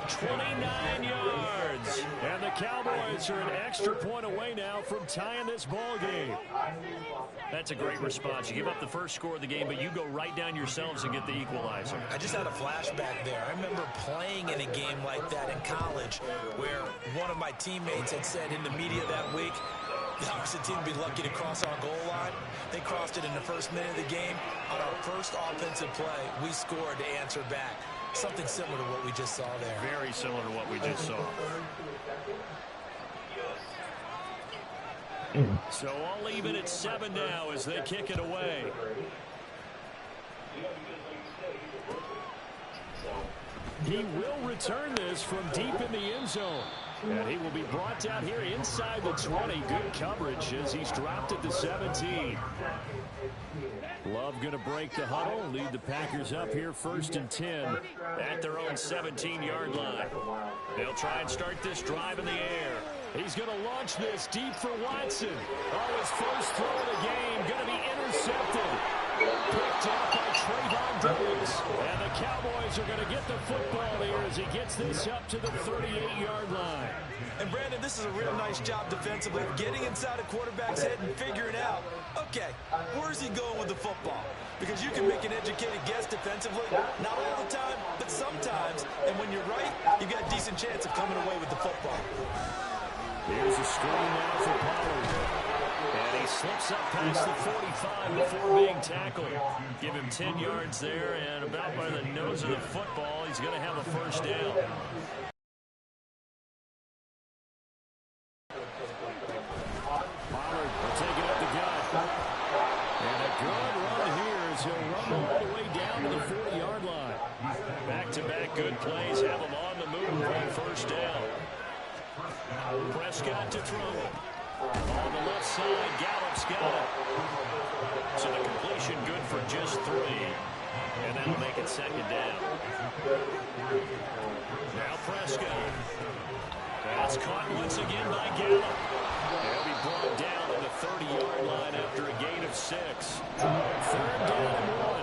29 yards. And the Cowboys are an extra point away now from tying this ball game. That's a great response. You give up the first score of the game, but you go right down yourselves and get the equalizer. I just had a flashback there. I remember playing in a game like that in college where one of my teammates had said in the media that week, the opposite team would be lucky to cross our goal line. They crossed it in the first minute of the game. On our first offensive play, we scored to answer back. Something similar to what we just saw there. Very similar to what we just saw. So all even at 7 now as they kick it away. He will return this from deep in the end zone. And he will be brought down here inside the 20. Good coverage as he's dropped at the 17. Love going to break the huddle, lead the Packers up here 1st and 10 at their own 17-yard line. They'll try and start this drive in the air. He's going to launch this deep for Watson. Oh, his first throw of the game going to be intercepted. Picked up by Trayvon Diggs. And the Cowboys are going to get the football here as he gets this up to the 38-yard line. And, Brandon, this is a real nice job defensively, getting inside a quarterback's head and figuring out, okay, where's he going with the football? Because you can make an educated guess defensively, not all the time, but sometimes. And when you're right, you've got a decent chance of coming away with the football. Here's a screen now for Pollard. And he slips up past the 45 before being tackled. Give him 10 yards there, and about by the nose of the football, he's going to have a first down. Pollard will take it up the gut. And a good run here as he'll run all the way down to the 40-yard line. Back-to-back good plays have him on the move for first down. Prescott to throw. On the left side, Gallup's got it. So the completion good for just 3. And that'll make it 2nd down. Now Prescott. That's caught once again by Gallup. He'll be brought down at the 30-yard line after a gain of 6. 3rd down and 1.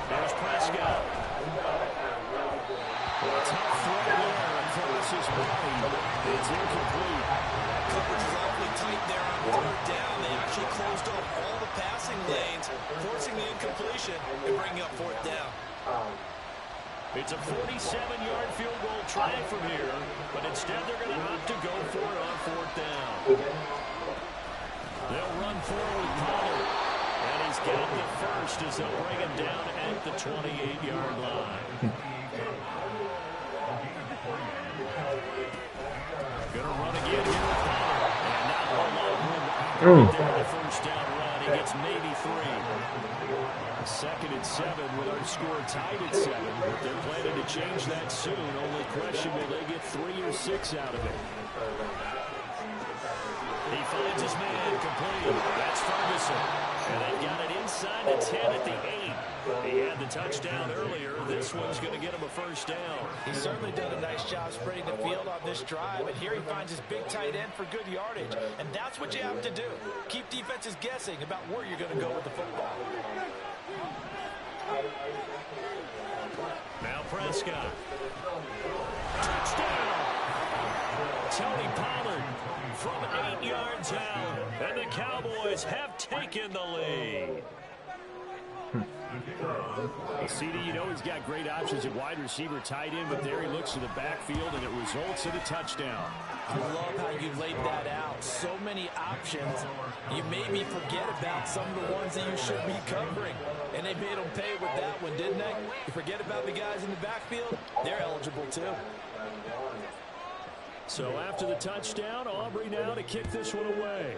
There's Prescott. Tough throw there across his body. It's incomplete. Coverage is awfully tight there on 3rd down. They actually closed off all the passing lanes, forcing the incompletion and bringing up 4th down. It's a 47-yard field goal try from here, but instead they're going to opt to go for it on 4th down. They'll run forward with Pollard, and he's got the first as they'll bring him down at the 28-yard line. Going to run again here with Pollard, and not a lot of room there. The first down run, he gets maybe 3. 2nd and 7 with our score tied at 7, but they're planning to change that soon. Only question, will they get 3 or 6 out of it? He finds his man complete. That's Ferguson. And they've got it inside the 10 at the 8. He had the touchdown earlier. This one's going to get him a first down. He's certainly done a nice job spreading the field on this drive, and here he finds his big tight end for good yardage. And that's what you have to do. Keep defenses guessing about where you're going to go with the football. Now Prescott. Touchdown! Tony Pollard from 8 yards out, and the Cowboys have taken the lead. CD, you know he's got great options at wide receiver, tight end, but there he looks to the backfield, and it results in a touchdown. I love how you laid that out. So many options. You made me forget about some of the ones that you should be covering. And they made them pay with that one, didn't they? You forget about the guys in the backfield, they're eligible too. So after the touchdown, Aubrey now to kick this one away.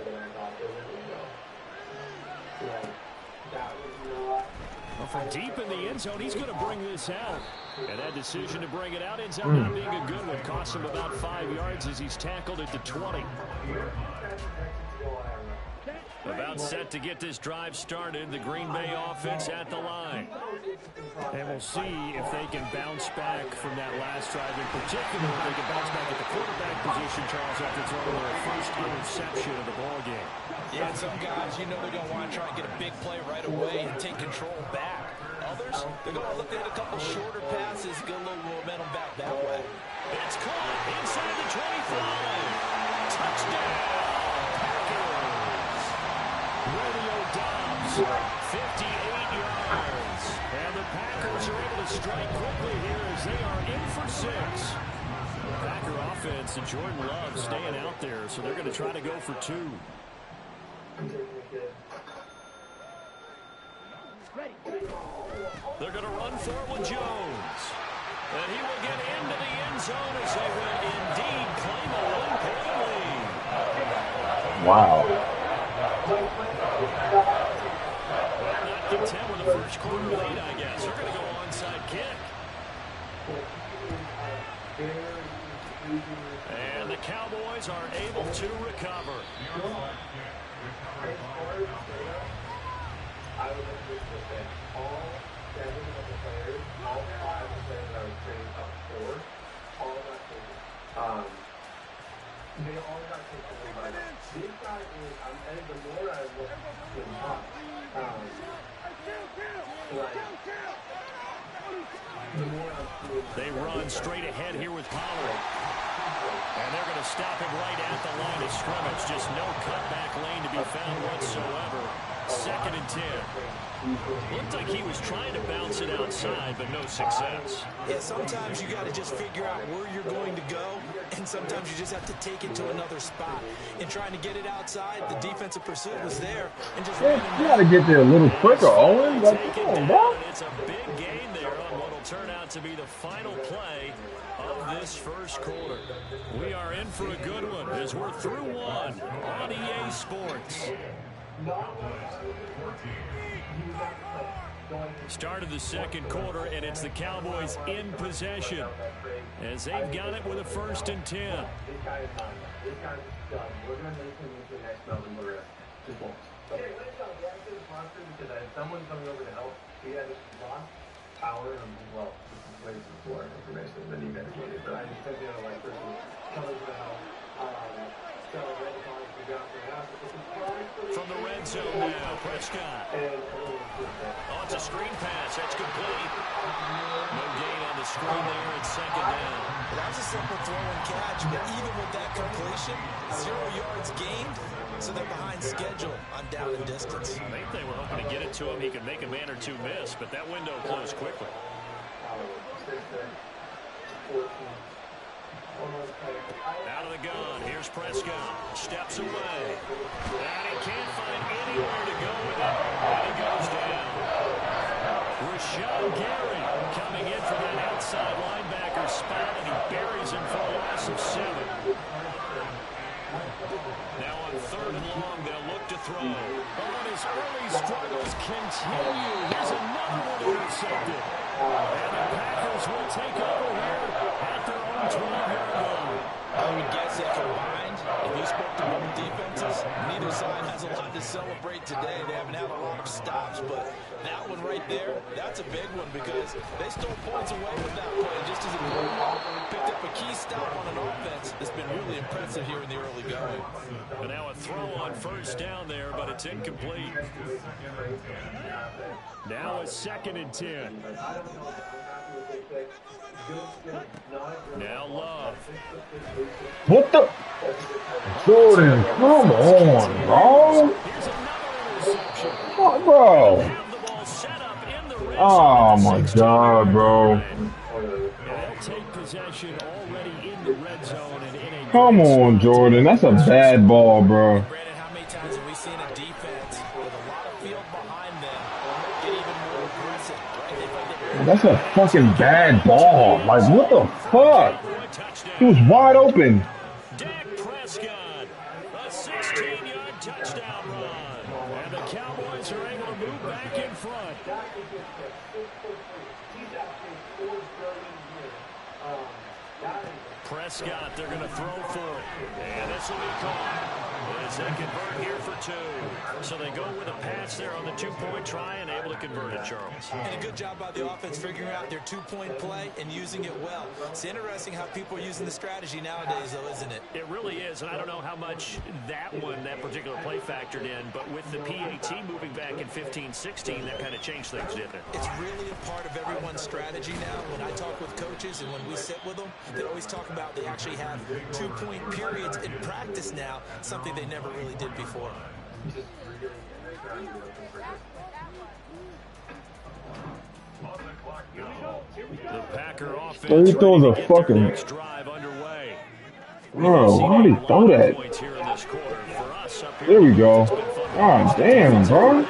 Well, from deep in the end zone, he's going to bring this out. And that decision to bring it out ends up not being a good one. Cost him about 5 yards as he's tackled at the 20. About set to get this drive started. The Green Bay offense at the line. And we'll see if they can bounce back from that last drive. In particular, if they can bounce back at the quarterback position, Charles, after throwing their first interception of the ball game. Yeah, and some guys, you know they're going to want to try and get a big play right away and take control back. Others, they're going to look at a couple shorter passes, get a little momentum back that way. It's caught inside the 25. Touchdown, Packers. Romeo Dobbs, 58 yards. And the Packers are able to strike quickly here as they are in for 6. Packer offense and Jordan Love staying out there, so they're going to try to go for 2. They're going to run for it with Jones. And he will get into the end zone as they will indeed claim a 1-point lead. Wow. Well, not content with a first quarter lead, I guess. They're going to go onside kick. And the Cowboys are able to recover. I would like to say all 7 of the players, all 5 of the players that I was training up for, all got taken. They all got taken away by now. This guy is, and the more I look at him up, the more I'm seeing. They run straight ahead here with Pollard. And they're going to stop him right at the line of scrimmage. Just no cutback lane to be found whatsoever. 2nd and 10. Looked like he was trying to bounce it outside, but no success. Yeah, sometimes you got to just figure out where you're going to go, and sometimes you just have to take it to another spot. In trying to get it outside, the defensive pursuit was there, and just You got to get there a little quicker, Owen. Like, come on, bro. It's a big gain there on what will turn out to be the final play of this first quarter. We are in for a good one as we're through one on EA Sports. Start of the second quarter, and it's the Cowboys in possession as they've got it with a 1st and 10. This guy is not. This guy's done. We're going to make him into the next Melvin Morris. Just won't. Okay, let's go. Yeah, this is monster because I had someone coming over to help. He had this lost power, and well, this is way before information than he mitigated, but I just sent the other white person coming to help. So I read the comments we got from the house. From the red zone now, Prescott. Oh, it's a screen pass. That's complete. No gain on the screen there. It's 2nd down. That was a simple throw and catch, but even with that completion, 0 yards gained, so they're behind schedule on down and distance. I think they were hoping to get it to him. He could make a man or two miss, but that window closed quickly. Out of the gun. Here's Prescott. Steps away. And he can't find anywhere to go with it. And he goes down. Rashawn Gary coming in from that outside linebacker spot, and he buries him for a loss of 7. Now on 3rd and long, they'll look to throw. Oh, and his early struggles continue. Here's another one intercepted. And the Packers will take over here at their own 12-yard line. I would guess that combined, if you spoke to both defenses, neither side has a lot to celebrate today. They haven't had a lot of stops, but that one right there, that's a big one because they stole points away with that play. Just as important, picked up a key stop on an offense that's been really impressive here in the early going. But now a throw on 1st down there, but it's incomplete. Now a 2nd and 10. Now Love. What the? Jordan, come on, bro. What, bro? Oh, my God, bro. Come on, Jordan. That's a bad ball, bro. How many times have we seen a defense with a lot of field behind them get even more aggressive, right? That's a fucking bad ball. Like, what the fuck? He was wide open. Dak Prescott, a 16-yard touchdown run. And the Cowboys are able to move back in front. Prescott, they're going to throw for it. And this will be caught. As they convert here for 2. So they go with a pass there on the 2-point try and able to convert it, Charles. And a good job by the offense figuring out their 2-point play and using it well. It's interesting how people are using the strategy nowadays, though, isn't it? It really is, and I don't know how much that particular play factored in, but with the PAT moving back in 15-16, that kind of changed things, didn't it? It's really a part of everyone's strategy now. When I talk with coaches and when we sit with them, they always talk about they actually have 2-point periods in practice now, something they never really did before. The Packer offense. So he throws a fucking drive underway. Bro, why did he throw that? There we go. God damn, bro.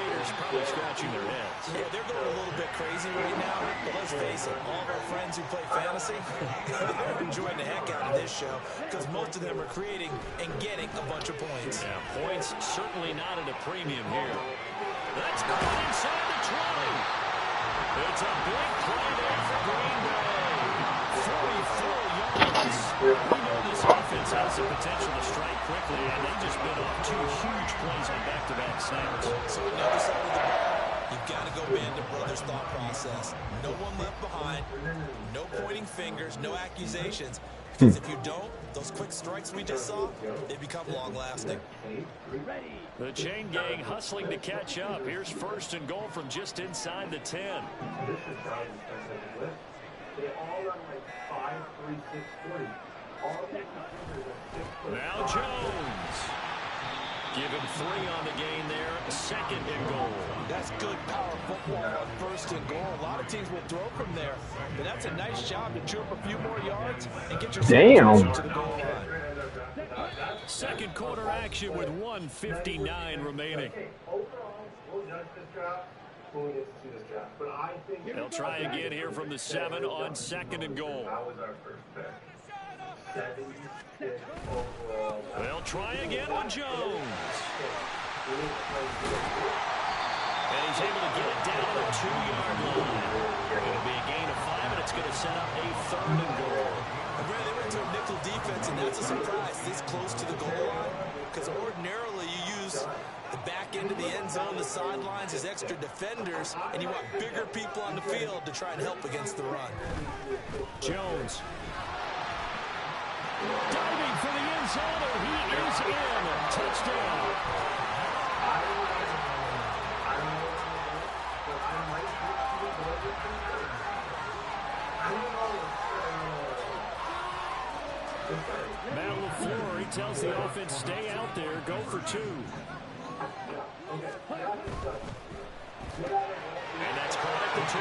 Yeah, they're going a little bit crazy right now, but let's face it, all of our friends who play fantasy, they're enjoying the heck out of this show because most of them are creating and getting a bunch of points. Yeah, points certainly not at a premium here. That's caught inside the 20. It's a big play there for Green Bay. 44 yards. We know this offense has the potential to strike quickly, and they just bit off 2 huge plays on back-to-back snaps. So on the other side of the ball, you've got to go band of brothers' thought process. No one left behind, no pointing fingers, no accusations. Because if you don't, those quick strikes we just saw, they become long-lasting. The chain gang hustling to catch up. Here's 1st and goal from just inside the 10. They all run like 5, 3, 6, 40. All the receivers are 6 foot. Now Jones. Give him 3 on the gain there. 2nd and goal. That's good power football on 1st and goal. A lot of teams will throw from there, but that's a nice job to chew up a few more yards and get yourself closer to the goal line. Second quarter action with 1:59 remaining. Overall, we'll judge this draft. We'll get to see this draft. But I think They'll try again here from the 7 on 2nd and goal. that was our first pick. 76 overall. They'll try again with Jones. And he's able to get it down to the 2-yard line. It'll be a gain of 5, and it's going to set up a 3rd and goal. They went to a nickel defense, and that's a surprise this close to the goal line. Because ordinarily you use the back end of the end zone, the sidelines as extra defenders, and you want bigger people on the field to try and help against the run. Jones. Diving for the end zone, and he is in. Touchdown. Matt LaFleur, he tells the offense, stay out there, go for 2. And that's caught at the 2.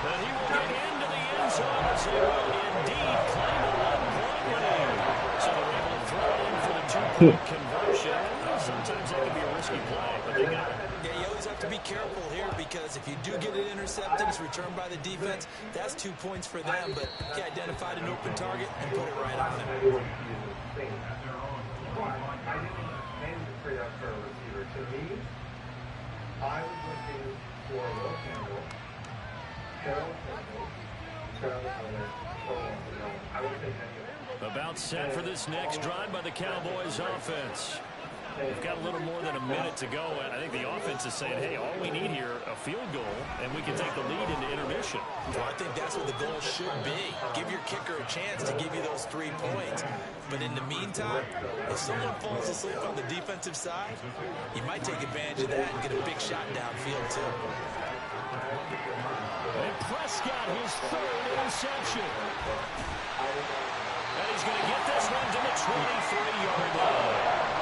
But he will get into the end zone as they will indeed claim a 1-point lead. So they're able to throw it in for the 2-point conversion. Sometimes that can be a risky play, but they got it. Yeah, you always have to be careful here because if you do get it intercepted, it's returned by the defense, that's 2 points for them. But he identified an open target and put it right on him. I didn't name the trade up for a receiver. To me, I was looking for Will Campbell, Carroll Campbell, Travis Hunter, I would take any of them. About set for this next drive by the Cowboys offense. We've got a little more than a minute to go. I think the offense is saying, hey, all we need here, a field goal, and we can take the lead into intermission. Well, I think that's what the goal should be. Give your kicker a chance to give you those 3 points. But in the meantime, if someone falls asleep on the defensive side, you might take advantage of that and get a big shot downfield, too. And Prescott, his 3rd interception. And he's going to get this one to the 23-yard line.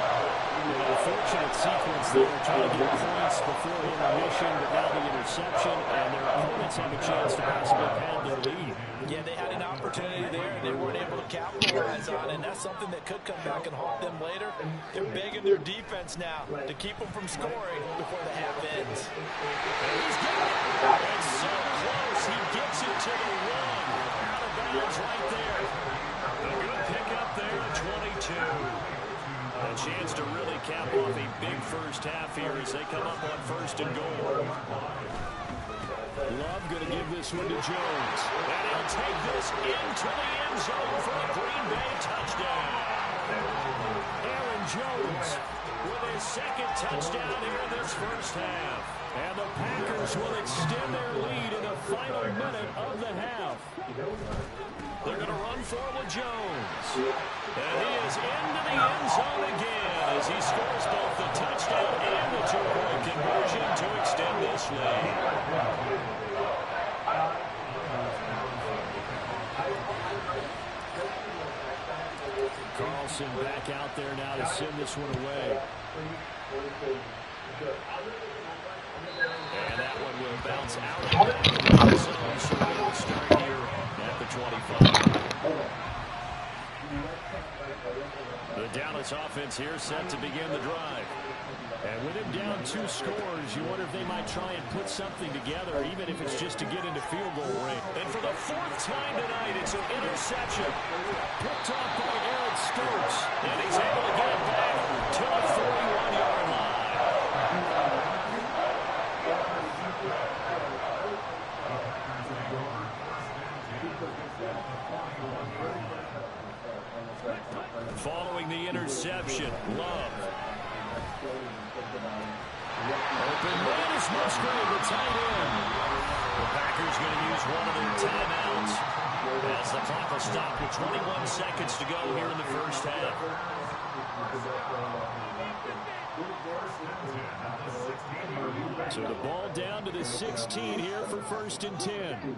An unfortunate sequence there, trying to get points before intermission, but now the interception, and their opponents have a chance to possibly pound their lead. Yeah, they had an opportunity there, and they weren't able to capitalize on it, and that's something that could come back and haunt them later. They're begging their defense now to keep them from scoring before the half ends. And he's got it. It's so close, he gets it to the 1. Out of bounds right there. A good pickup there at 22. A chance to really cap off a big first half here as they come up on 1st and goal. Love going to give this one to Jones. And he'll take this into the end zone for a Green Bay touchdown. Aaron Jones with his 2nd touchdown here in this first half. And the Packers will extend their lead in the final minute of the half. They're going to run forward with Jones. And he is into the end zone again as he scores both the touchdown and the 2-point conversion to extend this lead. Carlson back out there now to send this one away. And that one will bounce out of the zone, so we will start here at the 25. The Dallas offense here set to begin the drive. And with him down 2 scores, you wonder if they might try and put something together, even if it's just to get into field goal range. And for the 4th time tonight, it's an interception. Picked off by Eric Stokes. And he's able to get it back to the 41-yard line. Following the interception, Love. Open man is Musgrave, the tight end. The Packers going to use one of their timeouts as the clock will stop with 21 seconds to go here in the first half. So the ball down to the 16 here for 1st and 10.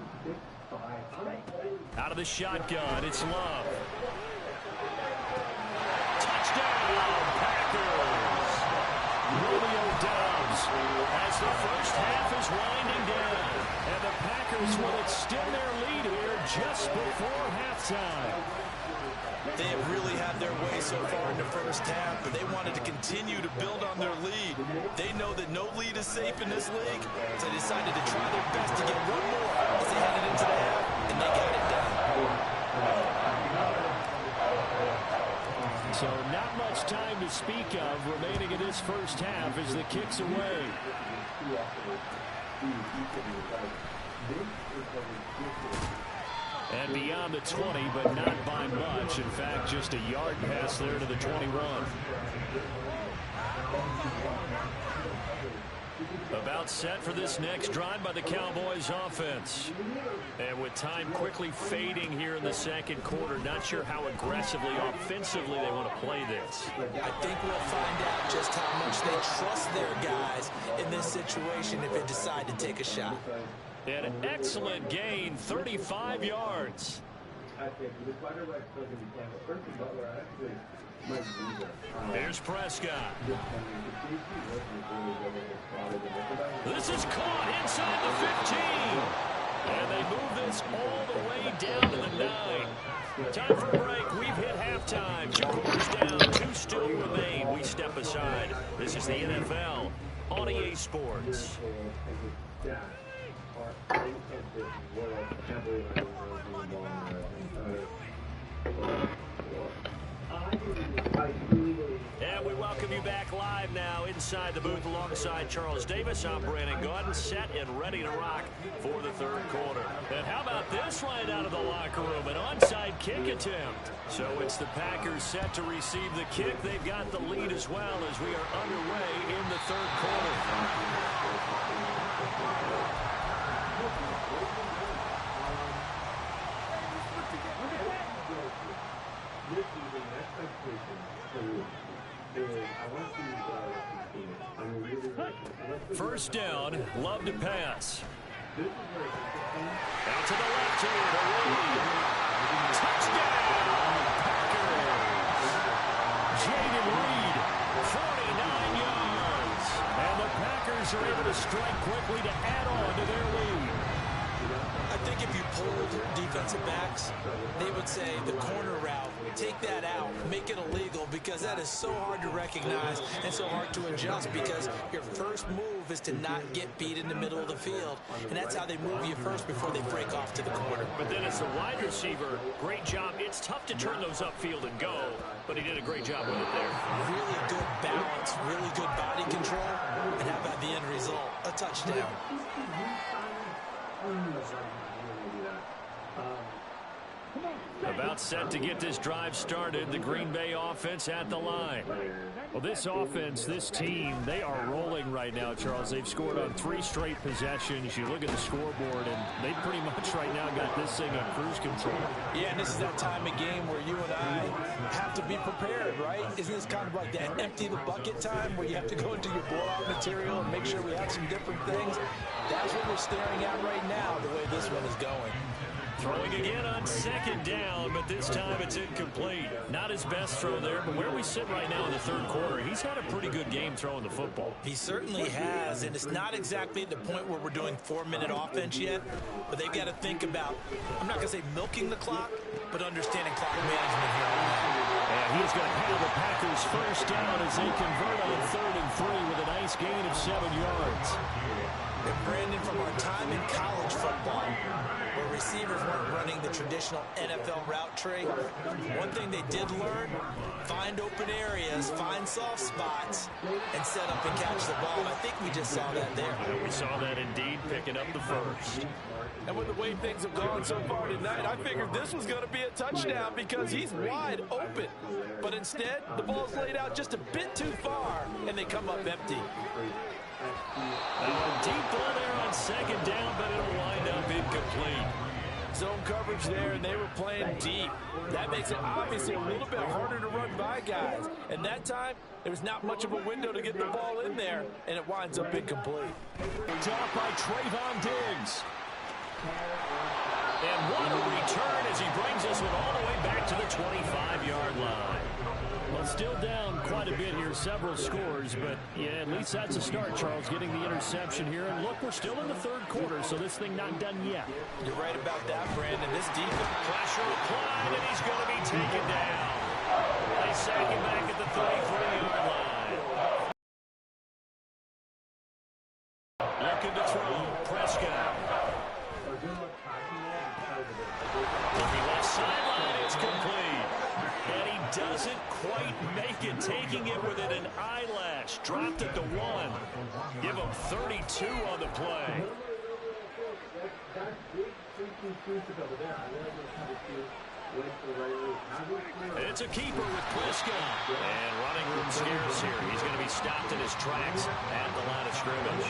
Out of the shotgun, it's Love. Touchdown, Packers! Romeo Doubs as the first half is winding down. And the Packers will extend their lead here just before halftime. They have really had their way so far in the first half, but they wanted to continue to build on their lead. They know that no lead is safe in this league, so they decided to try their best to get one more as they headed into the half, and they got it done. So not much time to speak of remaining in this first half as the kick's away. And beyond the 20, but not by much. In fact, just a yard pass there to the 21. About set for this next drive by the Cowboys offense. And with time quickly fading here in the second quarter, not sure how aggressively, offensively they want to play this. I think we'll find out just how much they trust their guys in this situation if they decide to take a shot. An excellent gain, 35 yards. Here's Prescott. This is caught inside the 15. And they move this all the way down to the 9. Time for a break. We've hit halftime. 2 quarters down, 2 still remain. We step aside. This is the NFL on EA Sports. And we welcome you back live now inside the booth alongside Charles Davis. I'm Brandon Gordon, set and ready to rock for the third quarter. And how about this right out of the locker room? An onside kick attempt. So it's the Packers set to receive the kick. They've got the lead as well as we are underway in the third quarter. First down, Love to pass. Out to the left here to Reed. Touchdown, Packers! Jaden Reed, 49 yards. And the Packers are able to strike quickly to add on to their lead. I think if you polled defensive backs, they would say the corner route, take that out, make it illegal, because that is so hard to recognize and so hard to adjust, because your first move is to not get beat in the middle of the field, and that's how they move you first before they break off to the corner. But then as the wide receiver, great job. It's tough to turn those upfield and go, but he did a great job with it there. Really good balance, really good body control, and how about the end result? A touchdown. About set to get this drive started, the Green Bay offense at the line. Well, this offense, this team, they are rolling right now, Charles. They've scored on 3 straight possessions. You look at the scoreboard, and they pretty much right now got this thing on cruise control. Yeah, and this is that time of game where you and I have to be prepared, right? Isn't this kind of like that empty the bucket time where you have to go into your blowout material and make sure we have some different things? That's what we're staring at right now, the way this one is going. Throwing again on second down, but this time it's incomplete. Not his best throw there, but where we sit right now in the third quarter, he's had a pretty good game throwing the football. He certainly has, and it's not exactly at the point where we're doing 4-minute offense yet, but they've got to think about, I'm not going to say milking the clock, but understanding clock management here. And he's going to have the Packers first down as they convert on 3rd and 3 with a nice gain of 7 yards. And Brandon, from our time in college football, where receivers weren't running the traditional NFL route tree, one thing they did learn, find open areas, find soft spots, and set up and catch the ball. And I think we just saw that there. And we saw that indeed, picking up the first. And with the way things have gone so far tonight, I figured this was going to be a touchdown because he's wide open. But instead, the ball's laid out just a bit too far, and they come up empty. A deep ball there on second down, but it'll wind up incomplete. Zone coverage there, and they were playing deep. That makes it obviously a little bit harder to run by guys. And that time, there was not much of a window to get the ball in there, and it winds up incomplete. Dropped by Trayvon Diggs. And what a return as he brings us one all the way back to the 25-yard line. Well, still down quite a bit here, several scores, but yeah, at least that's a start, Charles, getting the interception here. And look, we're still in the third quarter, so this thing not done yet. You're right about that, Brandon. This defense. Pressure applied, and he's going to be taken down. They sack him back at the 33-yard line. Looking to throw, Prescott. Looking left sideline, it's complete. And he doesn't quite make it, taking it within an eyelash. Dropped it to 1. Give him 32 on the play. It's a keeper with Prescott. And running room scarce here. He's going to be stopped in his tracks at the line of scrimmage.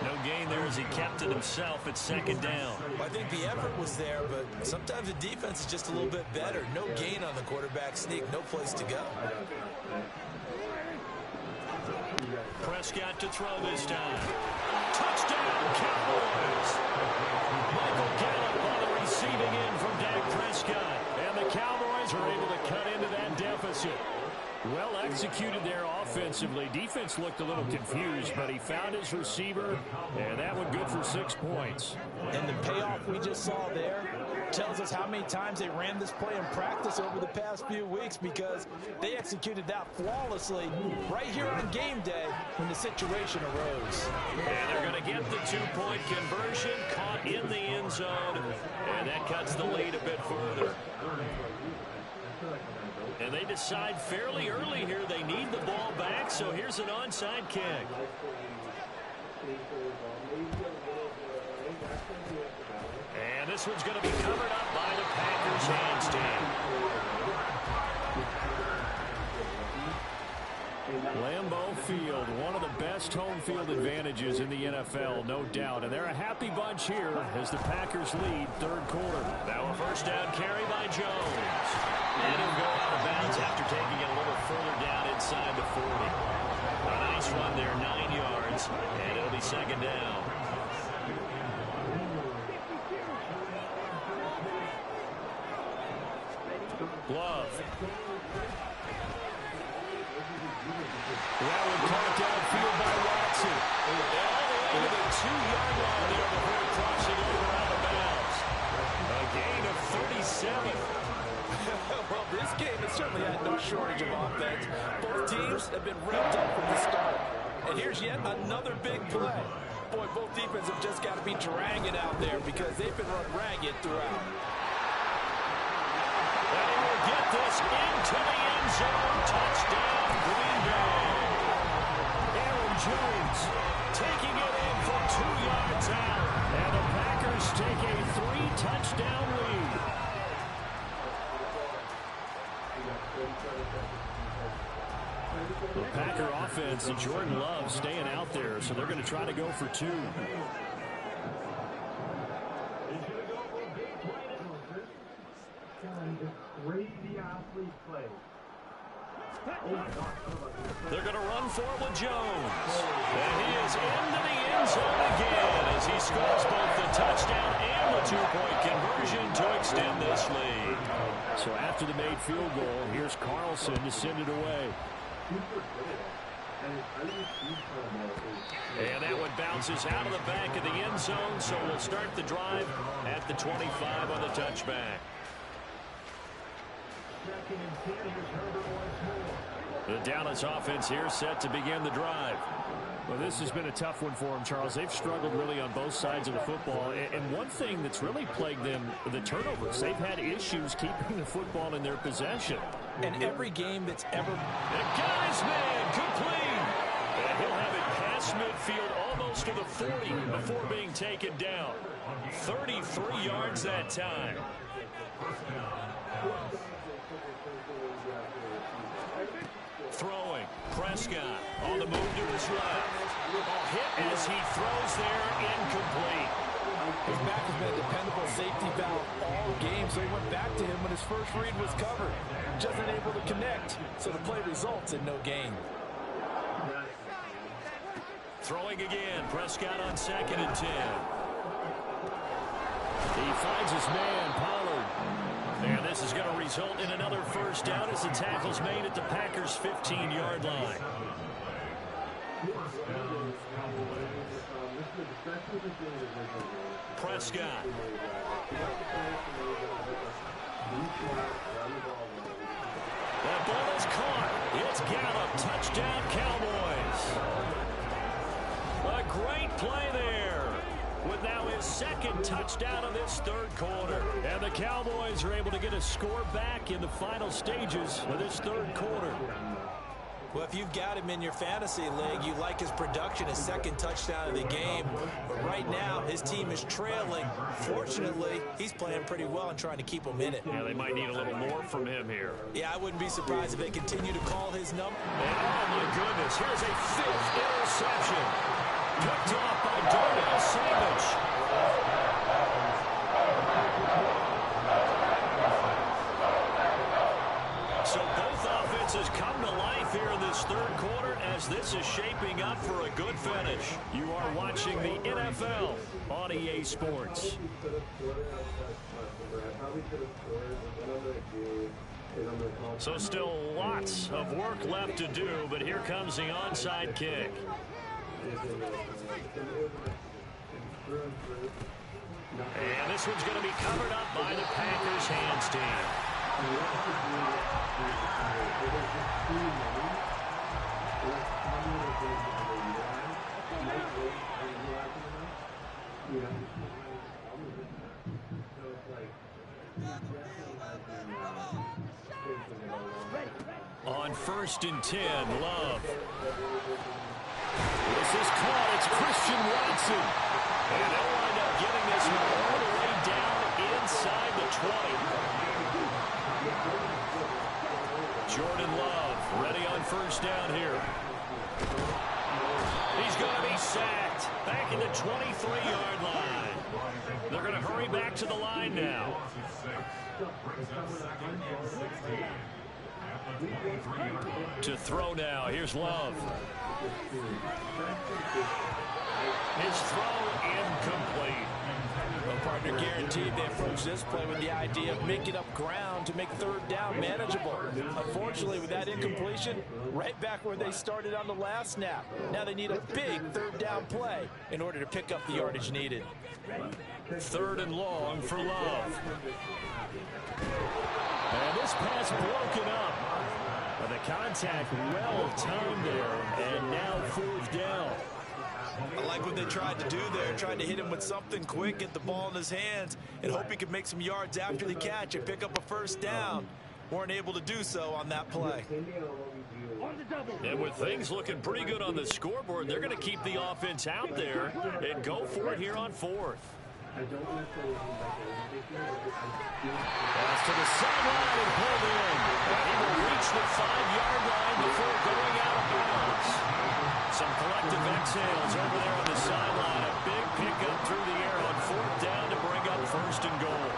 No gain there as he kept it himself at second down. I think the effort was there, but sometimes the defense is just a little bit better. No gain on the quarterback sneak, no place to go. Prescott to throw this time. Touchdown, Cowboys! Michael Gallup on the receiving end from Dak Prescott. And the Cowboys are able to cut into that deficit. Well executed there offensively. Defense looked a little confused, but he found his receiver, and that one good for 6 points. And the payoff we just saw there tells us how many times they ran this play in practice over the past few weeks, because they executed that flawlessly right here on game day when the situation arose. And they're going to get the 2-point conversion, caught in the end zone, and that cuts the lead a bit further. And they decide fairly early here they need the ball back, so here's an onside kick. And this one's going to be covered up by the Packers hands team. Lambeau Field, one of the best home field advantages in the NFL, no doubt. And they're a happy bunch here as the Packers lead third quarter. Now a first down carry by Jones. And he'll go out of bounds after taking it a little further down inside the 40. A nice run there, 9 yards, and it'll be second down. Love. That one caught downfield by Watson. And all the way to the 2-yard line there before crossing over out of bounds. A gain of 37. Well, this game has certainly had no shortage of offense. Both teams have been revved up from the start. And here's yet another big play. Boy, both defenses have just got to be dragging out there because they've been run ragged throughout. And he will get this into the end zone. Touchdown, Green Bay. Aaron Jones taking it in from 2 yards out. And the Packers take a 3-touchdown lead. The Packer offense and Jordan Love staying out there, so they're going to try to go for 2. They're going to run for it with Jones. And he is into the end zone again as he scores both the touchdown and the 2-point conversion to extend this lead. So after the made field goal, here's Carlson to send it away. And that one bounces out of the back of the end zone, so we'll start the drive at the 25 on the touchback. The Dallas offense here set to begin the drive. Well, this has been a tough one for them, Charles. They've struggled really on both sides of the football. And one thing that's really plagued them, the turnovers. They've had issues keeping the football in their possession. And every game that's ever... And got his man complete. And he'll have it past midfield almost to the 40 before being taken down. 33 yards that time. Throwing. Prescott on the move to his left. A hit as he throws there, incomplete. His back has been a dependable safety valve all game, so he went back to him when his first read was covered. Just unable to connect, so the play results in no gain. Throwing again. Prescott on 2nd and 10. He finds his man, Pollard. And this is going to result in another first down as the tackle's made at the Packers' 15-yard line. Prescott. That ball is caught. It's Gallup. Touchdown, Cowboys. A great play there. With now his 2nd touchdown of this 3rd quarter. And the Cowboys are able to get a score back in the final stages of this 3rd quarter. Well, if you've got him in your fantasy league, you like his production, his 2nd touchdown of the game. But right now, his team is trailing. Fortunately, he's playing pretty well and trying to keep them in it. Yeah, they might need a little more from him here. Yeah, I wouldn't be surprised if they continue to call his number. And oh, my goodness, here's a 5th interception. Picked off by Darnell Savage. So both offenses come to life here in this 3rd quarter as this is shaping up for a good finish. You are watching the NFL on EA Sports. So still lots of work left to do, but here comes the onside kick. And this one's going to be covered up by the Packers hands team. On 1st and 10, Love. This is caught. It's Christian Watson. And they'll wind up getting this one all the way down inside the 20. Jordan Love ready on 1st down here. He's going to be sacked back in the 23-yard line. They're going to hurry back to the line now. To throw now. Here's Love. His throw incomplete. Well, partner, guaranteed they approach this play with the idea of making up ground to make 3rd down manageable. Unfortunately, with that incompletion, right back where they started on the last snap. Now they need a big 3rd down play in order to pick up the yardage needed. 3rd and long for Love. And this pass broken up. But the contact well timed there. And now 4th down. I like what they tried to do there, tried to hit him with something quick, get the ball in his hands, and hope he could make some yards after the catch and pick up a 1st down. Weren't able to do so on that play. And with things looking pretty good on the scoreboard, they're going to keep the offense out there and go for it here on 4th. Pass to the sideline and pulled in. He will reach the 5-yard line before going out of bounds. Some collective exhales over there on the sideline. A big pickup through the air on 4th down to bring up 1st and goal.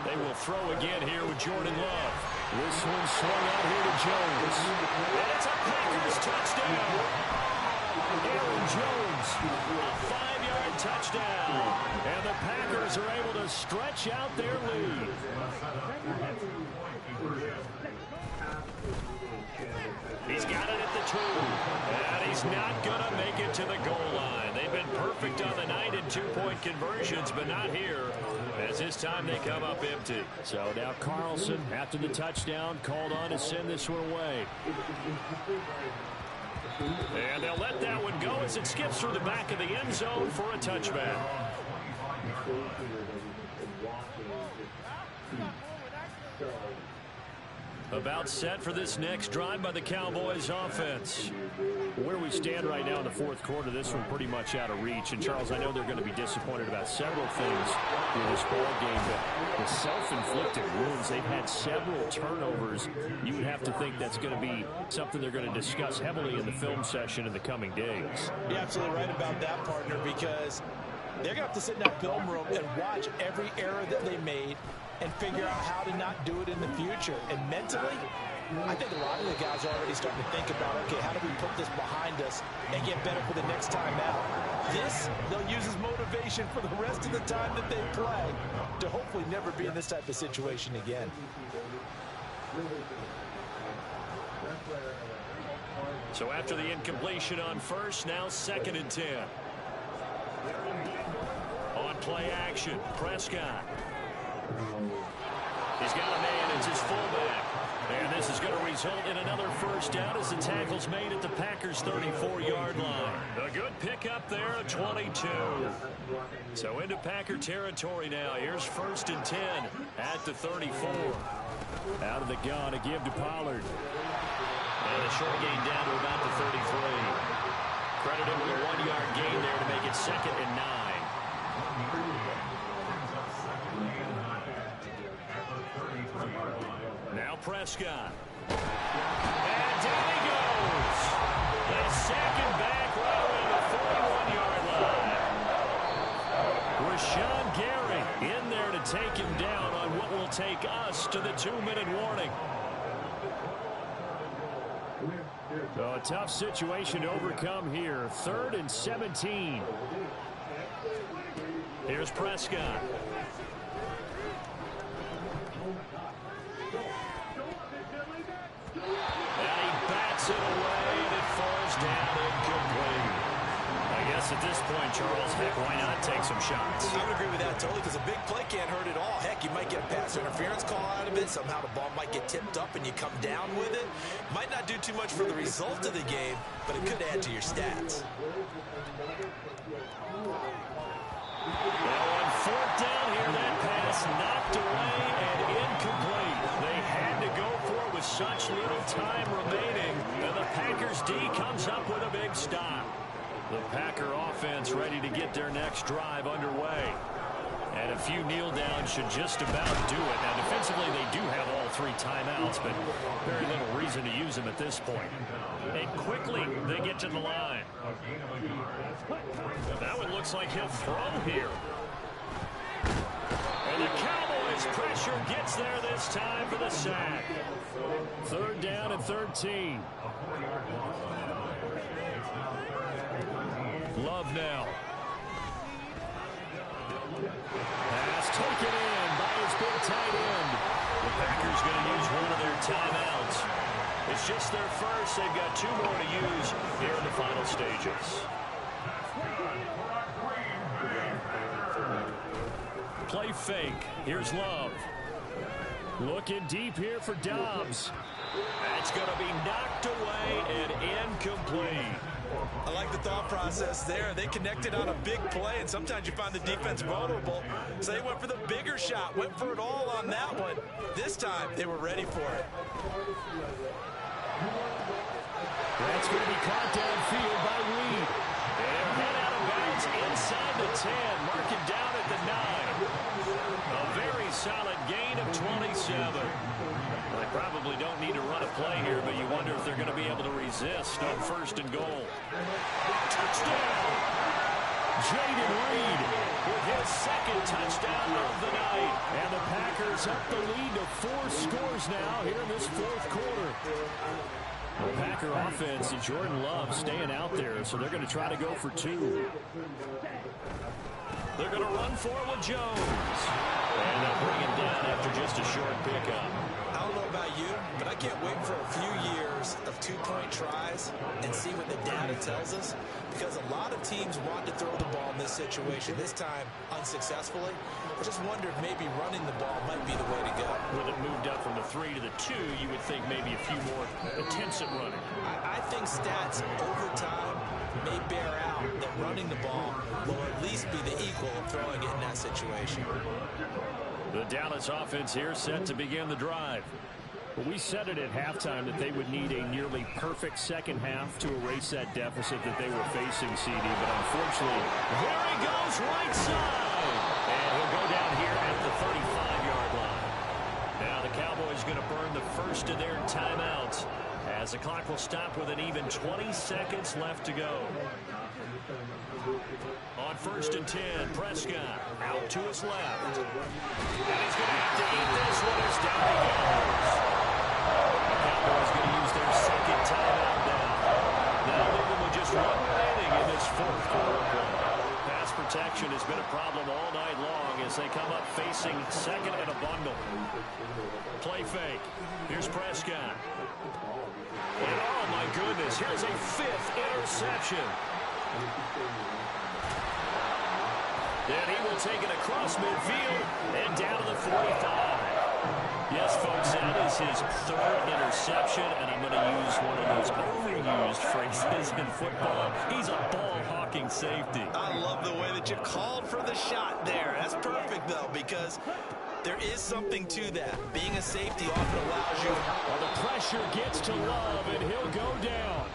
They will throw again here with Jordan Love. This one swung out here to Jones. And it's a Packers touchdown. Aaron Jones, a 5-yard touchdown. And the Packers are able to stretch out their lead. He's got it at the 2. And he's not going to make it to the goal line. They've been been perfect on the night in 2-point conversions, but not here, as this time they come up empty. So now Carlson, after the touchdown, called on to send this one away. And they'll let that one go as it skips through the back of the end zone for a touchback. About set for this next drive by the Cowboys offense. Where we stand right now in the fourth quarter, this one pretty much out of reach. And, Charles, I know they're going to be disappointed about several things in this ball game, but the self-inflicted wounds, they've had several turnovers. You would have to think that's going to be something they're going to discuss heavily in the film session in the coming days. You're absolutely right about that, partner, because they're going to have to sit in that film room and watch every error that they made and figure out how to not do it in the future. And mentally, I think a lot of the guys are already starting to think about, okay, how do we put this behind us and get better for the next time out? This, they'll use as motivation for the rest of the time that they play to hopefully never be in this type of situation again. So after the incompletion on first, now 2nd and 10. On play action, Prescott. He's got a man as his fullback. And this is going to result in another first down as the tackle's made at the Packers' 34-yard line. A good pickup there at 22. So into Packer territory now. Here's 1st and 10 at the 34. Out of the gun to give to Pollard. And a short gain down to about the 33. Credit him with a 1-yard gain there to make it 2nd and 9. Now Prescott. And down he goes. The second back right around the 41-yard line. Rashawn Gary in there to take him down on what will take us to the 2-minute warning. So a tough situation to overcome here. 3rd and 17. Here's Prescott. And he bats it away, and it falls down incomplete. I guess at this point, Charles, heck, why not take some shots? I would agree with that totally, because a big play can't hurt at all. Heck, you might get a pass interference call out of it. Somehow the ball might get tipped up and you come down with it. Might not do too much for the result of the game, but it could add to your stats. Well, on 4th down here, that pass knocked away and incomplete. They had to go for it with such little time remaining, and the Packers D comes up with a big stop. The Packer offense ready to get their next drive underway. And a few kneel downs should just about do it. Now, defensively, they do have all 3 timeouts, but very little reason to use them at this point. And quickly, they get to the line. That one looks like he'll throw here. And the Cowboys pressure gets there this time for the sack. 3rd down and 13. Love now. Pass taken in by his big tight end. The Packers going to use one of their timeouts. It's just their first. They've got 2 more to use here in the final stages. Play fake. Here's Love. Looking deep here for Dobbs. That's going to be knocked away and incomplete. I like the thought process there. They connected on a big play, and sometimes you find the defense vulnerable. So they went for the bigger shot, went for it all on that one. This time, they were ready for it. That's going to be caught downfield by Reed. And head out of bounds inside the 10. Mark it down at the 9. A very solid gain of 27. They probably don't need to run a play here, but you wonder if they're going to be able to resist on 1st and goal. Touchdown! Jaden Reed with his 2nd touchdown of the night. And the Packers up the lead to 4 scores now here in this 4th quarter. The Packer offense and Jordan Love staying out there, so they're going to try to go for 2. They're going to run for it with Jones. And they'll bring him down after just a short pickup. I don't know about you, but I can't wait for a few years of 2-point tries and see what the data tells us? Because a lot of teams want to throw the ball in this situation, this time unsuccessfully. I just wonder if maybe running the ball might be the way to go. With it moved up from the 3 to the 2, you would think maybe a few more attempts at running. I think stats over time may bear out that running the ball will at least be the equal of throwing it in that situation. The Dallas offense here set to begin the drive. Well, we said it at halftime that they would need a nearly perfect second half to erase that deficit that they were facing, CD. But unfortunately, there he goes right side. And he'll go down here at the 35-yard line. Now the Cowboys going to burn the first of their timeouts as the clock will stop with an even 20 seconds left to go. On 1st and 10, Prescott out to his left. And he's going to have to eat this one as down he goes. The Cowboys going to use their second timeout now. Now leaving with just 1 remaining in this 4th quarter play. Pass protection has been a problem all night long as they come up facing second and a bundle. Play fake. Here's Prescott. And oh my goodness, here's a 5th interception. Then he will take it across midfield and down to the 45. Yes, folks, that is his 3rd interception, and I'm going to use one of those overused phrases in football. He's a ball-hawking safety. I love the way that you called for the shot there. That's perfect, though, because there is something to that. Being a safety often allows you. Well, the pressure gets to Love, and he'll go down.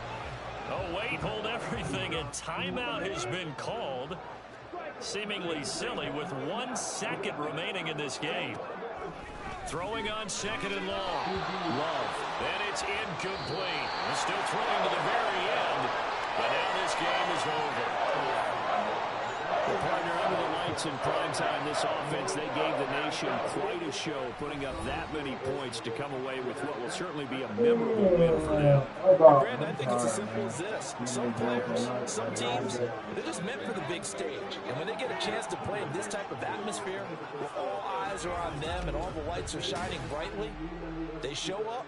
Oh, wait, hold everything. A timeout has been called. Seemingly silly with 1 second remaining in this game. Throwing on 2nd and long. Love. And it's incomplete. He's still throwing to the very end. But now this game is over. Well, partner, under the lights in primetime, this offense, they gave the nation quite a show, putting up that many points to come away with what will certainly be a memorable win for them. Brandon, I think it's as simple as this. Some players, some teams, they're just meant for the big stage. And when they get a chance to play in this type of atmosphere, where all eyes are on them and all the lights are shining brightly, they show up